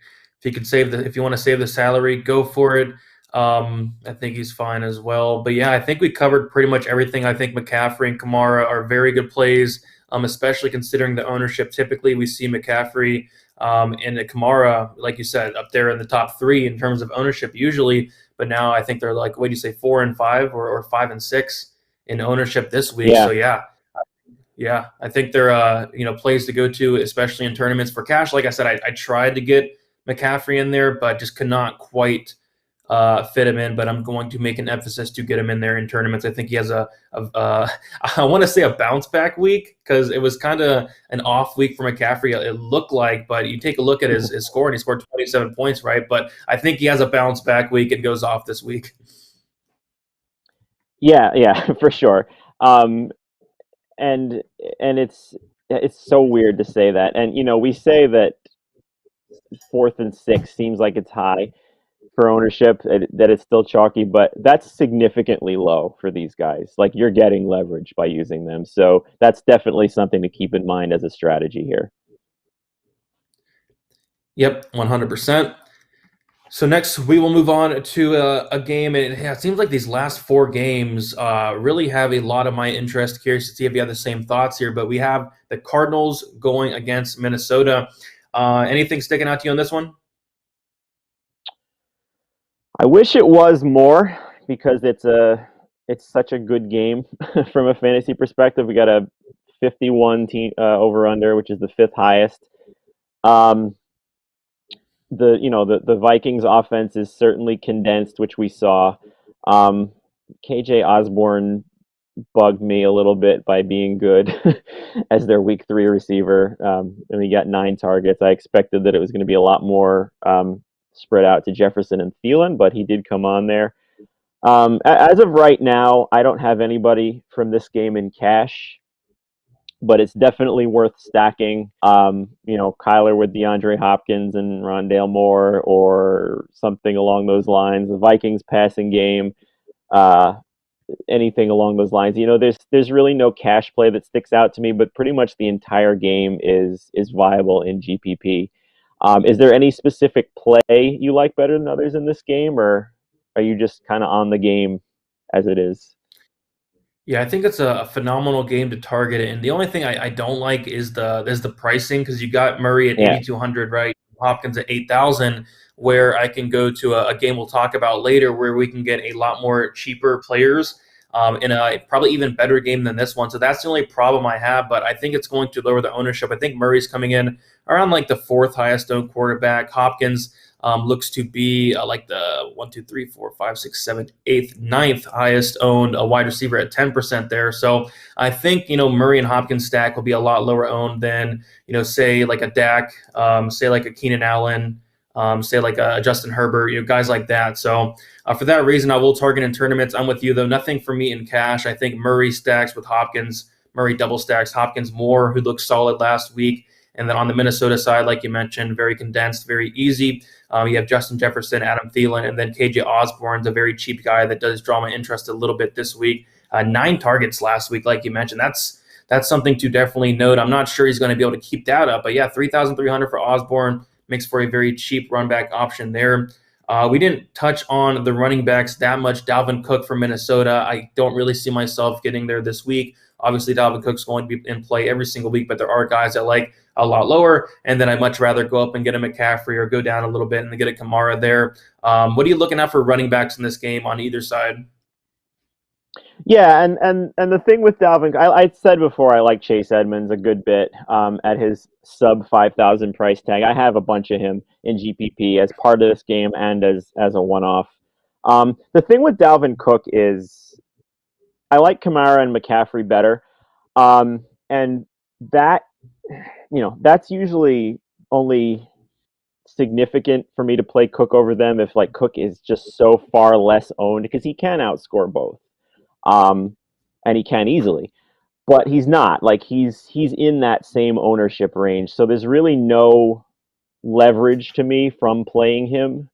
A: if you want to save the salary, go for it. I think he's fine as well. But yeah, I think we covered pretty much everything. I think McCaffrey and Kamara are very good plays, especially considering the ownership. Typically, we see McCaffrey and Kamara, like you said, up there in the top three in terms of ownership usually. But now I think they're like, what do you say, 4 and 5 or 5 and 6 in ownership this week. So
B: Yeah,
A: yeah, I think they're plays to go to, especially in tournaments for cash. Like I said, I tried to get McCaffrey in there, but just could not quite fit him in. But I'm going to make an emphasis to get him in there in tournaments. I think he has I want to say a bounce back week because it was kind of an off week for McCaffrey. It looked like, but you take a look at his score and he scored 27 points, right? But I think he has a bounce back week and goes off this week.
B: yeah, for sure. Um, and and it's so weird to say that. And we say that fourth and six seems like it's high for ownership, that it's still chalky, but that's significantly low for these guys. Like, you're getting leverage by using them, so that's definitely something to keep in mind as a strategy here.
A: Yep, 100%. So next, we will move on to a game. It seems like these last four games really have a lot of my interest. Curious to see if you have the same thoughts here. But we have the Cardinals going against Minnesota. Anything sticking out to you on this one?
B: I wish it was more, because it's such a good game from a fantasy perspective. We got a 51 team over under, which is the fifth highest. Um, the Vikings offense is certainly condensed, which we saw. Um, KJ Osborne bugged me a little bit by being good as their week 3 receiver. And he got 9 targets. I expected that it was going to be a lot more spread out to Jefferson and Thielen, but he did come on there. As of right now, I don't have anybody from this game in cash, but it's definitely worth stacking. Kyler with DeAndre Hopkins and Rondale Moore or something along those lines. The Vikings passing game, anything along those lines. There's really no cash play that sticks out to me, but pretty much the entire game is viable in GPP. Is there any specific play you like better than others in this game, or are you just kind of on the game as it is?
A: Yeah, I think it's a phenomenal game to target it. And the only thing I don't like is the pricing because you got Murray at
B: Yeah.
A: 8,200, right? Hopkins at 8,000, where I can go to a game we'll talk about later where we can get a lot more cheaper players in a probably even better game than this one. So that's the only problem I have, but I think it's going to lower the ownership. I think Murray's coming in around like the fourth highest owned quarterback. Hopkins looks to be like the 1, 2, 3, 4, 5, 6, 7, 8th, ninth highest owned a wide receiver at 10% there. So I think, Murray and Hopkins stack will be a lot lower owned than, say like a Dak, say like a Keenan Allen, say like a Justin Herbert, guys like that. So for that reason, I will target in tournaments. I'm with you though. Nothing for me in cash. I think Murray stacks with Hopkins. Murray double stacks Hopkins more, who looked solid last week. And then on the Minnesota side, like you mentioned, very condensed, very easy. You have Justin Jefferson, Adam Thielen, and then KJ Osborne's a very cheap guy that does draw my interest a little bit this week. 9 targets last week, like you mentioned. That's something to definitely note. I'm not sure he's going to be able to keep that up, but yeah, 3,300 for Osborne makes for a very cheap run back option there. We didn't touch on the running backs that much. Dalvin Cook from Minnesota, I don't really see myself getting there this week. Obviously, Dalvin Cook's going to be in play every single week, but there are guys that like a lot lower, and then I'd much rather go up and get a McCaffrey or go down a little bit and then get a Kamara there. What are you looking at for running backs in this game on either side?
B: Yeah, and the thing with Dalvin, I said before, I like Chase Edmonds a good bit at his sub 5,000 price tag. I have a bunch of him in GPP as part of this game and as a one-off. The thing with Dalvin Cook is I like Kamara and McCaffrey better, and that that's usually only significant for me to play Cook over them if like Cook is just so far less owned, because he can outscore both, um, and he can easily. But he's not like he's in that same ownership range, so there's really no leverage to me from playing him,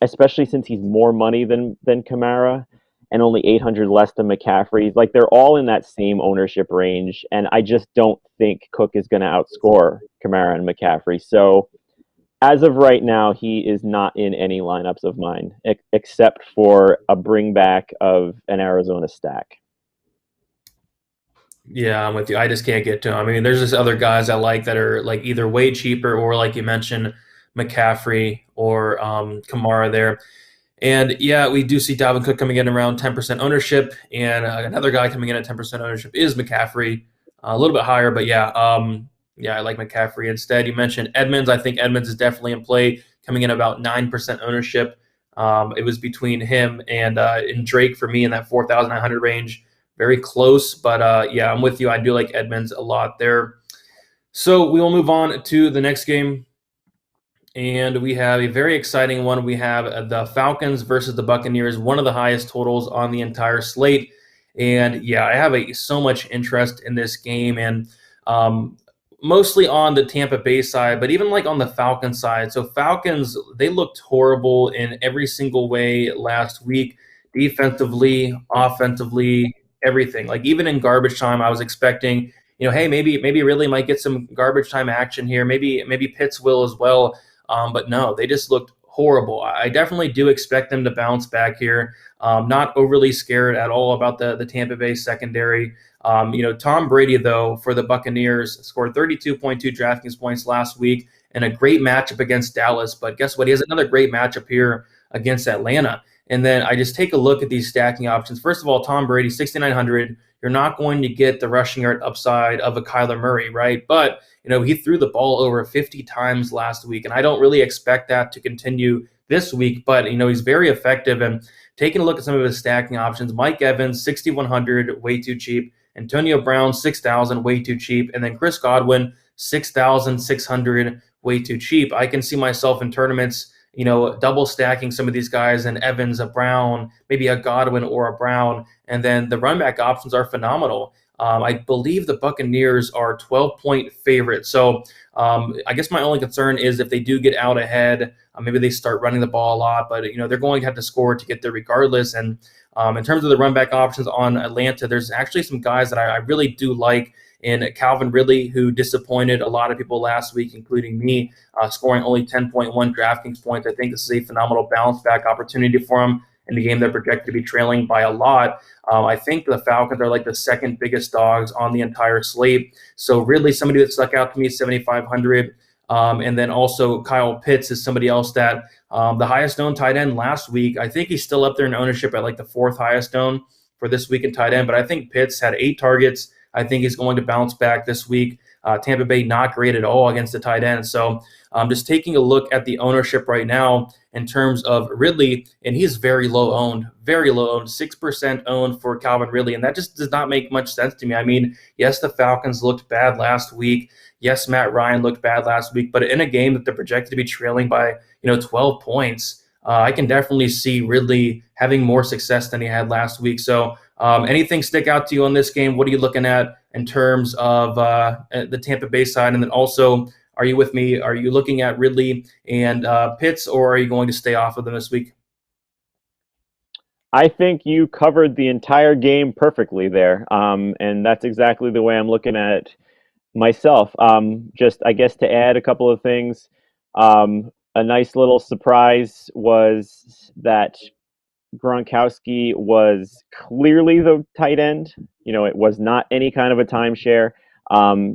B: especially since he's more money than Kamara and only 800 less than McCaffrey. Like, they're all in that same ownership range, and I just don't think Cook is going to outscore Kamara and McCaffrey. So as of right now, he is not in any lineups of mine, except for a bring back of an Arizona stack.
A: Yeah, I'm with you. I just can't get to him. I mean, there's just other guys I like that are like either way cheaper or, like you mentioned, McCaffrey or Kamara there. And yeah, we do see Dalvin Cook coming in around 10% ownership, and another guy coming in at 10% ownership is McCaffrey, a little bit higher, but yeah, I like McCaffrey instead. You mentioned Edmonds. I think Edmonds is definitely in play, coming in about 9% ownership. It was between him and Drake for me in that 4,900 range. Very close, but yeah, I'm with you. I do like Edmonds a lot there. So we will move on to the next game. And we have a very exciting one. We have the Falcons versus the Buccaneers, one of the highest totals on the entire slate. And yeah, I have so much interest in this game, and mostly on the Tampa Bay side, but even like on the Falcons side. So Falcons, they looked horrible in every single way last week, defensively, offensively, everything. Like even in garbage time, I was expecting, hey, maybe really might get some garbage time action here. Maybe Pitts will as well. But no, they just looked horrible. I definitely do expect them to bounce back here. Not overly scared at all about the Tampa Bay secondary. Tom Brady, though, for the Buccaneers, scored 32.2 DraftKings points last week in a great matchup against Dallas. But guess what? He has another great matchup here against Atlanta. And then I just take a look at these stacking options. First of all, Tom Brady, 6,900. You're not going to get the rushing yard upside of a Kyler Murray, right? But he threw the ball over 50 times last week, and I don't really expect that to continue this week. But he's very effective. And taking a look at some of his stacking options, Mike Evans, 6,100, way too cheap. Antonio Brown, 6,000, way too cheap. And then Chris Godwin, 6,600, way too cheap. I can see myself in tournaments, double stacking some of these guys, and Evans, a Brown, maybe a Godwin or a Brown. And then the run back options are phenomenal. I believe the Buccaneers are 12-point favorites. So I guess my only concern is if they do get out ahead, maybe they start running the ball a lot, but they're going to have to score to get there regardless. And in terms of the run back options on Atlanta, there's actually some guys that I really do like. In Calvin Ridley, who disappointed a lot of people last week, including me, scoring only 10.1 DraftKings points. I think this is a phenomenal bounce back opportunity for him in a game they're projected to be trailing by a lot. I think the Falcons are like the second biggest dogs on the entire slate. So Ridley, somebody that stuck out to me, 7,500. And then also Kyle Pitts is somebody else that the highest owned tight end last week. I think he's still up there in ownership at like the fourth highest owned for this week in tight end. But I think Pitts had 8 targets. I think he's going to bounce back this week. Tampa Bay not great at all against the tight end. So just taking a look at the ownership right now in terms of Ridley, and he's very low owned, 6% owned for Calvin Ridley. And that just does not make much sense to me. I mean, yes, the Falcons looked bad last week. Yes, Matt Ryan looked bad last week. But in a game that they're projected to be trailing by 12 points, I can definitely see Ridley having more success than he had last week. So anything stick out to you on this game? What are you looking at in terms of the Tampa Bay side? And then also, are you with me? Are you looking at Ridley and Pitts, or are you going to stay off of them this week?
B: I think you covered the entire game perfectly there. And that's exactly the way I'm looking at myself. Just, I guess, to add a couple of things, a nice little surprise was that Gronkowski was clearly the tight end. It was not any kind of a timeshare.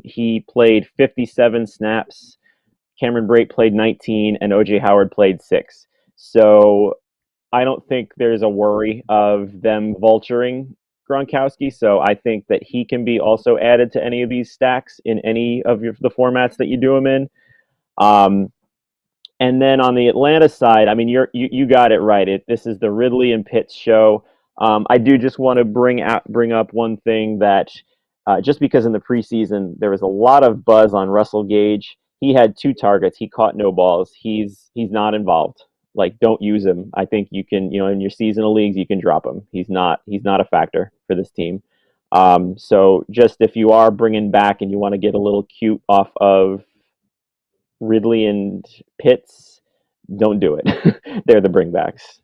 B: He played 57 snaps. Cameron Brate played 19, and OJ Howard played 6. So I don't think there's a worry of them vulturing Gronkowski. So I think that he can be also added to any of these stacks in any of the formats that you do him in. And then on the Atlanta side, I mean, you got it right. This is the Ridley and Pitts show. I do just want to bring up one thing that just because in the preseason there was a lot of buzz on Russell Gage. He had 2 targets. He caught no balls. He's not involved. Like, don't use him. I think you can, in your seasonal leagues, you can drop him. He's not a factor for this team. So just if you are bringing back and you want to get a little cute off of Ridley and Pitts, don't do it. They're the bringbacks,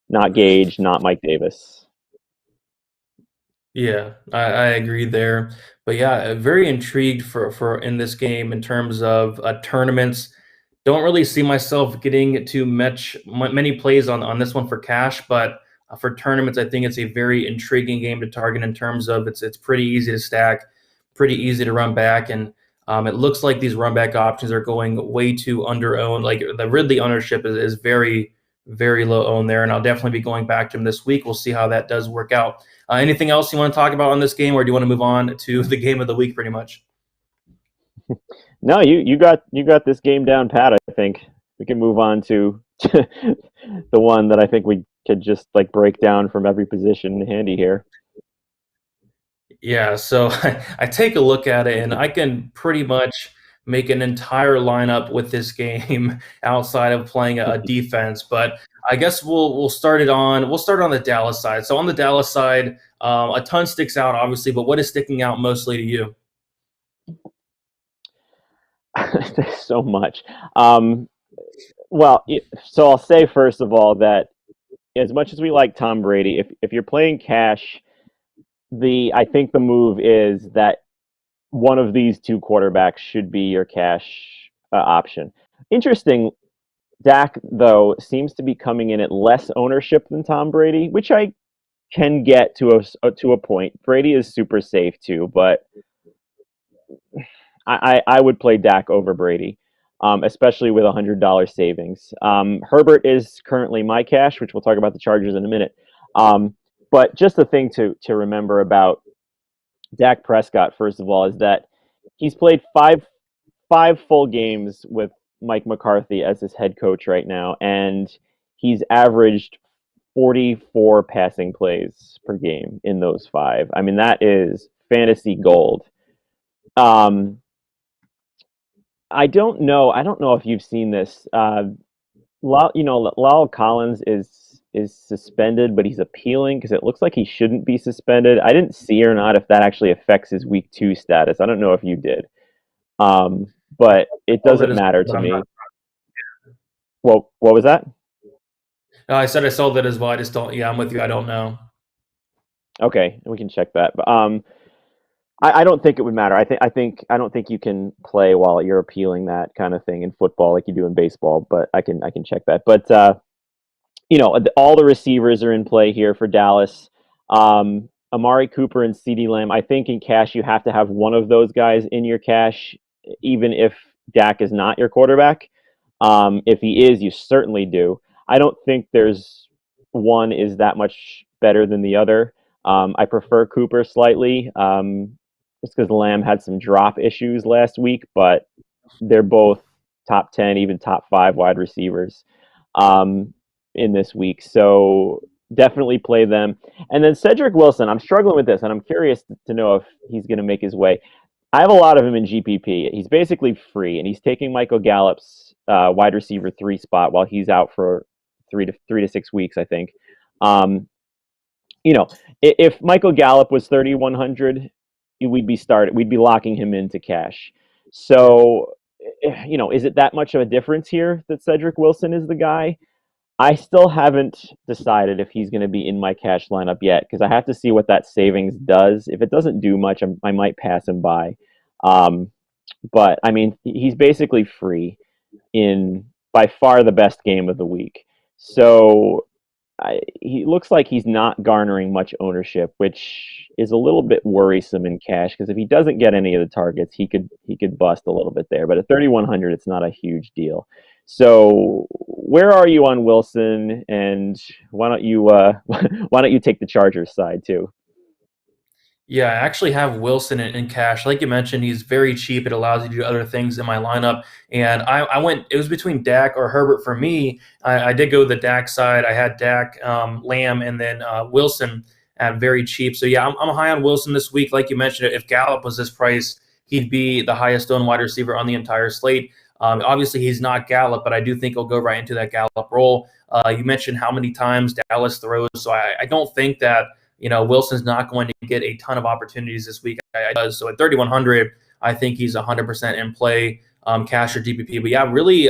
B: not Gage, not Mike Davis.
A: Yeah, I agree there. But yeah, very intrigued for in this game in terms of tournaments. Don't really see myself getting to many plays on this one for cash, but for tournaments, I think it's a very intriguing game to target in terms of it's pretty easy to stack, pretty easy to run back, and it looks like these run back options are going way too under owned. Like the Ridley ownership is very, very low owned there, and I'll definitely be going back to him this week. We'll see how that does work out. Anything else you want to talk about on this game, or do you want to move on to the game of the week pretty much?
B: No, you got this game down pat. I think we can move on to the one that I think we could just like break down from every position handy here.
A: Yeah, so I take a look at it and I can pretty much make an entire lineup with this game outside of playing a defense. But I guess we'll start on the Dallas side. So on the Dallas side, a ton sticks out obviously, but what is sticking out mostly to you?
B: There's so much. Well, so I'll say first of all that as much as we like Tom Brady, if you're playing cash, I think the move is that one of these two quarterbacks should be your cash option. Interesting. Dak though seems to be coming in at less ownership than Tom Brady, which I can get to a point. Brady is super safe too, but I would play Dak over Brady, especially with $100 savings. Herbert is currently my cash, which we'll talk about the Chargers in a minute. But just the thing to remember about Dak Prescott, first of all, is that he's played five full games with Mike McCarthy as his head coach right now, and he's averaged 44 passing plays per game in those five. I mean, that is fantasy gold. I don't know. I don't know if you've seen this. Lyle Collins is suspended, but he's appealing because it looks like he shouldn't be suspended. I didn't see or not if that actually affects his week 2 status. I don't know if you did, but it doesn't matter to me. Well, what was that?
A: I said I saw that as well. I just don't. Yeah, I'm with you. I don't know.
B: Okay, we can check that. But I don't think it would matter. I don't think you can play while you're appealing that kind of thing in football like you do in baseball. But I can check that. But all the receivers are in play here for Dallas. Amari Cooper and CeeDee Lamb. I think in cash you have to have one of those guys in your cash, even if Dak is not your quarterback. If he is, you certainly do. I don't think there's one is that much better than the other. I prefer Cooper slightly, just because Lamb had some drop issues last week, but they're both top 10, even top 5 wide receivers in this week. So definitely play them. And then Cedric Wilson, I'm struggling with this, and I'm curious to know if he's going to make his way. I have a lot of him in GPP. He's basically free, and he's taking Michael Gallup's wide receiver 3 spot while he's out for 3 to 6 weeks, I think. If Michael Gallup was 3,100, we'd be locking him into cash. So, is it that much of a difference here that Cedric Wilson is the guy? I still haven't decided if he's going to be in my cash lineup yet because I have to see what that savings does. If it doesn't do much, I might pass him by. But I mean, he's basically free in by far the best game of the week. So he looks like he's not garnering much ownership, which is a little bit worrisome in cash because if he doesn't get any of the targets, he could bust a little bit there. But at 3,100, it's not a huge deal. So where are you on Wilson? And why don't you take the Chargers side too?
A: Yeah, I actually have Wilson in cash. Like you mentioned, he's very cheap. It allows you to do other things in my lineup. And I went, it was between Dak or Herbert for me. I did go the Dak side. I had Dak, Lamb, and then Wilson at very cheap. So yeah, I'm high on Wilson this week. Like you mentioned, if Gallup was this price, he'd be the highest owned wide receiver on the entire slate. Obviously, he's not Gallup, but I do think he'll go right into that Gallup role. You mentioned how many times Dallas throws. So I don't think that Wilson's not going to get a ton of opportunities this week. So at 3,100, I think he's 100% in play, cash or GPP. But yeah, really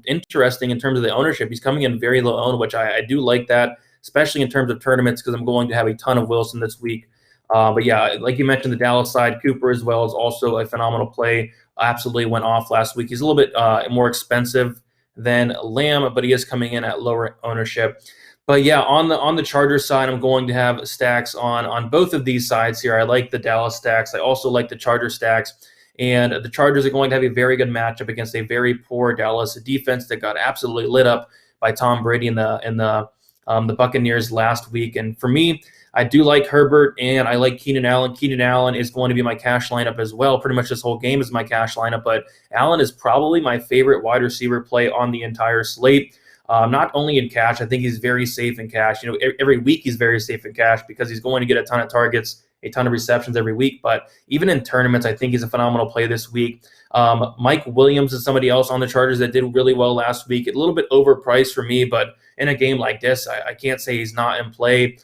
A: interesting in terms of the ownership. He's coming in very low owned, which I do like that, especially in terms of tournaments, because I'm going to have a ton of Wilson this week. But yeah, like you mentioned, the Dallas side, Cooper as well is also a phenomenal play. Absolutely went off last week. He's a little bit more expensive than Lamb, but he is coming in at lower ownership. But yeah, on the Chargers side, I'm going to have stacks on both of these sides here. I like the Dallas stacks. I also like the Chargers stacks. And the Chargers are going to have a very good matchup against a very poor Dallas defense that got absolutely lit up by Tom Brady in the Buccaneers last week. And for me, I do like Herbert and I like Keenan Allen. Keenan Allen is going to be my cash lineup as well. Pretty much this whole game is my cash lineup, but Allen is probably my favorite wide receiver play on the entire slate. Not only in cash, I think he's very safe in cash. You know, every week he's very safe in cash because he's going to get a ton of targets, a ton of receptions every week. But even in tournaments, I think he's a phenomenal play this week. Mike Williams is somebody else on the Chargers that did really well last week. A little bit overpriced for me, but in a game like this, I can't say he's not in play.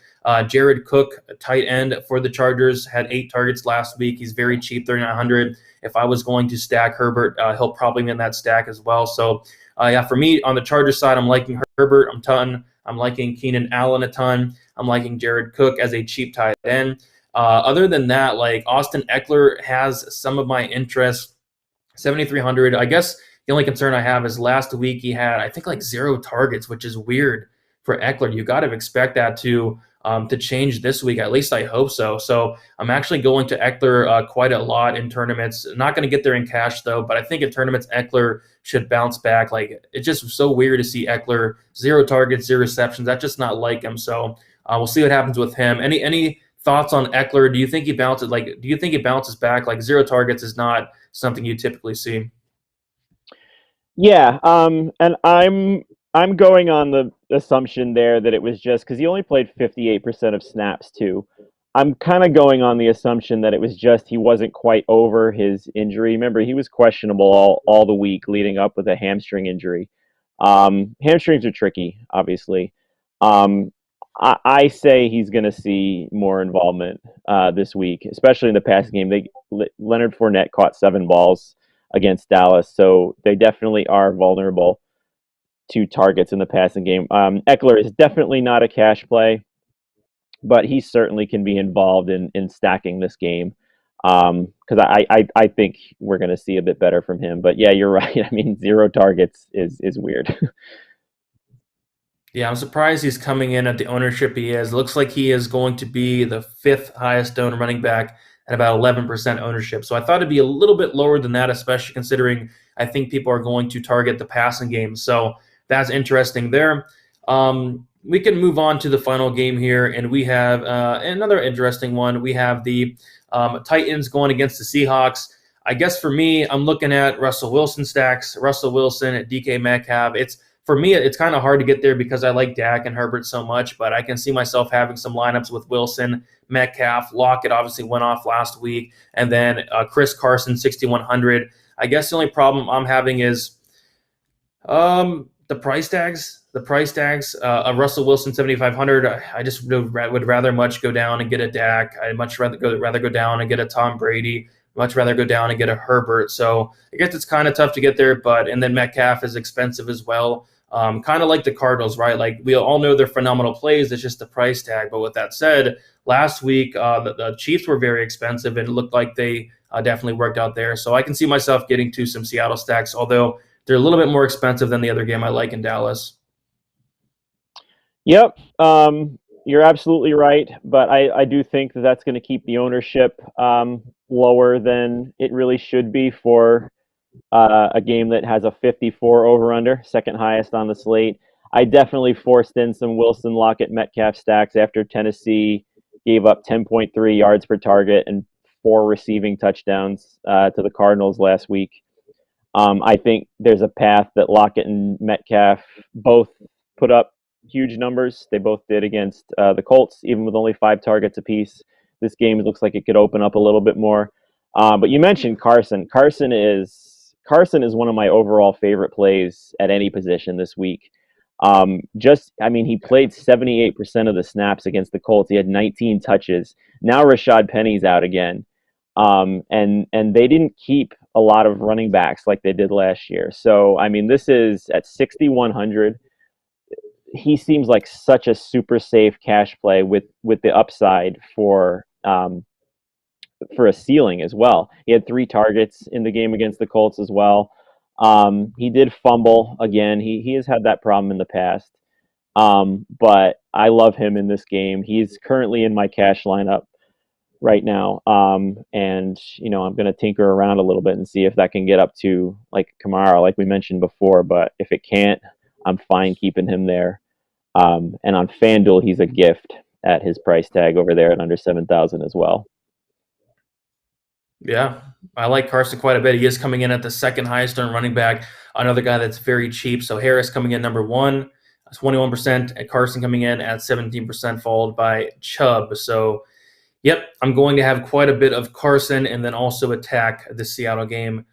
A: Jared Cook, a tight end for the Chargers, had 8 targets last week. He's very cheap, 3,900. If I was going to stack Herbert, he'll probably be in that stack as well. So, yeah, for me on the Chargers side, I'm liking Herbert a ton. I'm liking Keenan Allen a ton. I'm liking Jared Cook as a cheap tight end. Other than that, like Austin Eckler has some of my interest. 7,300. I guess the only concern I have is last week he had, I think, like 0 targets, which is weird for Eckler. You got to expect that to change this week. At least I hope so. So I'm actually going to Eckler quite a lot in tournaments. Not going to get there in cash though, but I think in tournaments Eckler should bounce back. Like it's just so weird to see Eckler 0 targets, 0 receptions. That's just not like him. So we'll see what happens with him. Any thoughts on Eckler? Do you think he bounces? Like, do you think he bounces back? Like 0 targets is not something you typically see.
B: Yeah, and I'm going on the assumption there that it was just because he only played 58% of snaps too. I'm kind of going on the assumption that it was just he wasn't quite over his injury. Remember, he was questionable all the week leading up with a hamstring injury. Hamstrings are tricky, obviously. I say he's going to see more involvement this week, especially in the passing game. Leonard Fournette caught 7 balls against Dallas, so they definitely are vulnerable to targets in the passing game. Eckler is definitely not a cash play, but he certainly can be involved in stacking this game because I think we're going to see a bit better from him. But yeah, you're right. I mean, 0 targets is weird.
A: Yeah, I'm surprised he's coming in at the ownership he is. Looks like he is going to be the 5th highest owned running back at about 11% ownership. So I thought it'd be a little bit lower than that, especially considering I think people are going to target the passing game. So that's interesting there. We can move on to the final game here, and we have another interesting one. We have the Titans going against the Seahawks. I guess for me, I'm looking at Russell Wilson stacks, Russell Wilson, DK Metcalf. For me, it's kind of hard to get there because I like Dak and Herbert so much, but I can see myself having some lineups with Wilson, Metcalf, Lockett obviously went off last week, and then Chris Carson, 6,100. I guess the only problem I'm having is the price tags. The price tags of Russell Wilson, 7,500. I just would rather much go down and get a Dak. I'd much rather go down and get a Tom Brady. Much rather go down and get a Herbert. So I guess it's kind of tough to get there, and then Metcalf is expensive as well. Kind of like the Cardinals, right? Like we all know they're phenomenal plays. It's just the price tag. But with that said, last week the Chiefs were very expensive and it looked like they definitely worked out there. So I can see myself getting to some Seattle stacks, although they're a little bit more expensive than the other game I like in Dallas.
B: Yep, you're absolutely right. But I do think that that's going to keep the ownership lower than it really should be for a game that has a 54 over-under, second highest on the slate. I definitely forced in some Wilson, Lockett, Metcalf stacks after Tennessee gave up 10.3 yards per target and 4 receiving touchdowns to the Cardinals last week. I think there's a path that Lockett and Metcalf both put up huge numbers. They both did against the Colts, even with only 5 targets apiece. This game looks like it could open up a little bit more. But you mentioned Carson. Carson is one of my overall favorite plays at any position this week. He played 78% of the snaps against the Colts. He had 19 touches. Now Rashad Penny's out again. and they didn't keep a lot of running backs like they did last year. So I mean, this is at 6,100. He seems like such a super safe cash play with the upside for a ceiling as well. He had 3 targets in the game against the Colts as well. He did fumble again. He has had that problem in the past. But I love him in this game. He's currently in my cash lineup right now. And I'm going to tinker around a little bit and see if that can get up to like Kamara, like we mentioned before. But if it can't, I'm fine keeping him there. And on FanDuel, he's a gift at his price tag over there at under 7,000 as well.
A: Yeah, I like Carson quite a bit. He is coming in at the second highest earned running back. Another guy that's very cheap. So Harris coming in number 1, 21%, and Carson coming in at 17%, followed by Chubb. So, yep, I'm going to have quite a bit of Carson and then also attack the Seattle game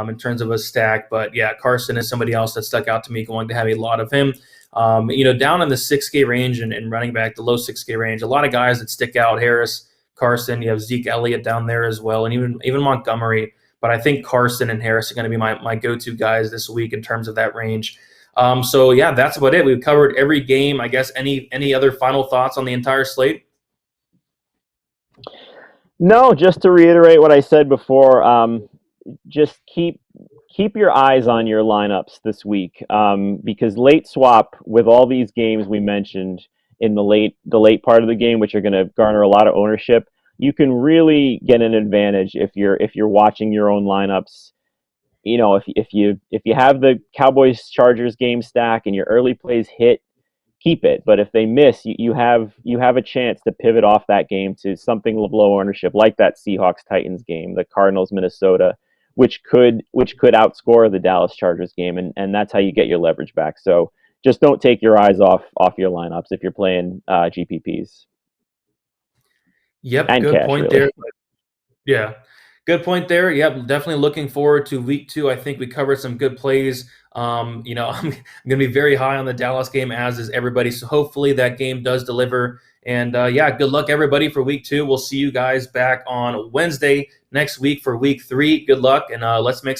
A: in terms of a stack. But yeah, Carson is somebody else that stuck out to me. Going to have a lot of him. Down in the 6K range and running back, the low 6K range, a lot of guys that stick out. Harris, Carson, you have Zeke Elliott down there as well, and even Montgomery. But I think Carson and Harris are going to be my go-to guys this week in terms of that range. So yeah, that's about it. We've covered every game. I guess any other final thoughts on the entire slate?
B: No, just to reiterate what I said before, just keep your eyes on your lineups this week, because late swap with all these games we mentioned in the late part of the game, which are going to garner a lot of ownership, you can really get an advantage if you're watching your own lineups. If you have the Cowboys Chargers game stack and your early plays hit, keep it. But if they miss, you have a chance to pivot off that game to something low ownership, like that Seahawks Titans game, the Cardinals Minnesota, which could outscore the Dallas Chargers game, and that's how you get your leverage back. So just don't take your eyes off your lineups if you're playing GPPs.
A: Yep,
B: And
A: good
B: cash,
A: point
B: really.
A: there. Yeah, good point there. Yep, definitely looking forward to week 2. I think we covered some good plays. I'm going to be very high on the Dallas game, as is everybody. So hopefully that game does deliver. And good luck everybody for week 2. We'll see you guys back on Wednesday next week for week 3. Good luck, and let's make some